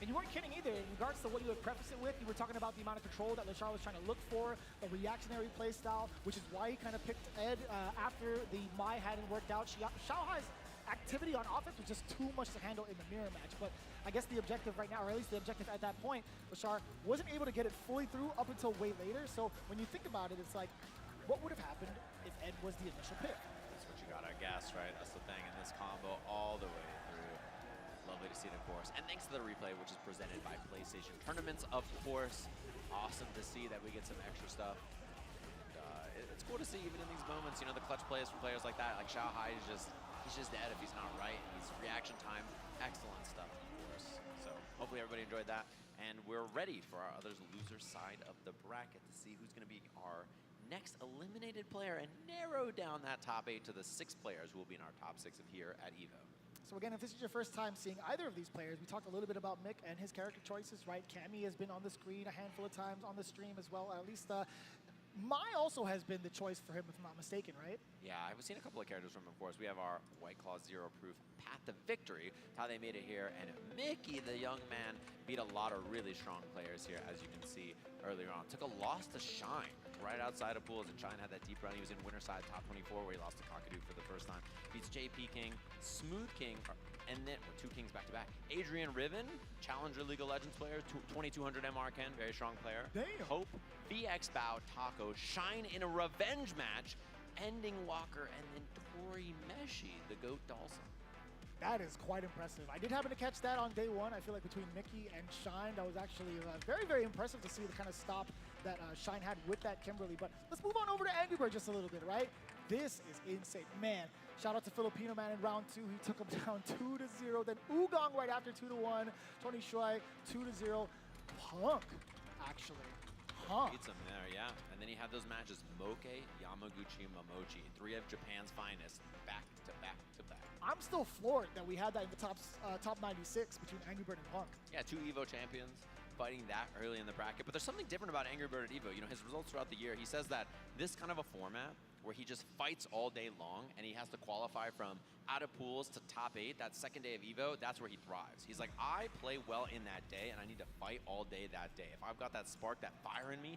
And you weren't kidding either. In regards to what you had prefaced it with, you were talking about the amount of control that Lashar was trying to look for, the reactionary playstyle, which is why he kind of picked Ed after the Mai hadn't worked out. Shao Hai's activity on offense was just too much to handle in the mirror match. But I guess the objective right now, or at least the objective at that point, Bashar wasn't able to get it fully through up until way later. So when you think about it, it's like, what would have happened if Ed was the initial pick? That's what you gotta guess, right? That's the thing in this combo all the way through. Lovely to see it, of course. And thanks to the replay, which is presented by PlayStation Tournaments, of course. Awesome to see that we get some extra stuff. And, it's cool to see even in these moments, you know, the clutch plays from players like that. Like Xiao Hai is he's just dead if he's not right. And he's reaction time, excellent stuff, of course. So hopefully everybody enjoyed that. And we're ready for our others loser side of the bracket to see who's going to be our next eliminated player and narrow down that top 8 to the 6 players who will be in our top 6 of here at EVO. So again, if this is your first time seeing either of these players, we talked a little bit about Mick and his character choices, right? Cammy has been on the screen a handful of times on the stream as well. At least Mai also has been the choice for him, if I'm not mistaken, right? Yeah, I've seen a couple of characters from him, of course. We have our White Claw Zero Proof Path to Victory, how they made it here. And Mickey, the young man, beat a lot of really strong players here, as you can see earlier on. Took a loss to Shine right outside of pools, and Shine had that deep run. He was in Winterside top 24 where he lost to Kakadu for the first time. Beats JP King, Smooth King, and then 2 Kings back-to-back. Adrian Riven, Challenger League of Legends player, 2200 MR Ken, very strong player. Damn. Hope, VX Bow, Taco, Shine in a revenge match, ending Walker, and then Tori Meshi, the GOAT Dawson. That is quite impressive. I did happen to catch that on day one. I feel like between Mickey and Shine, that was actually very, very impressive to see the kind of stop that Shine had with that Kimberly. But let's move on over to Angry Bird just a little bit, right? This is insane. Man, shout out to Filipino Man in round 2. He took him down 2-0. Then Ugong right after 2-1. Tony Shui 2-0. Punk, actually. Beats him there, yeah. And then he had those matches, Moke, Yamaguchi, Momochi. 3 of Japan's finest, back to back to back. I'm still floored that we had that in the top 96 between Angry Bird and Punk. Yeah, 2 EVO champions fighting that early in the bracket. But there's something different about Angry Bird at EVO. You know, his results throughout the year, he says that this kind of a format where he just fights all day long and he has to qualify from out of pools to top 8, that second day of EVO, that's where he thrives. He's like, I play well in that day and I need to fight all day that day. If I've got that spark, that fire in me,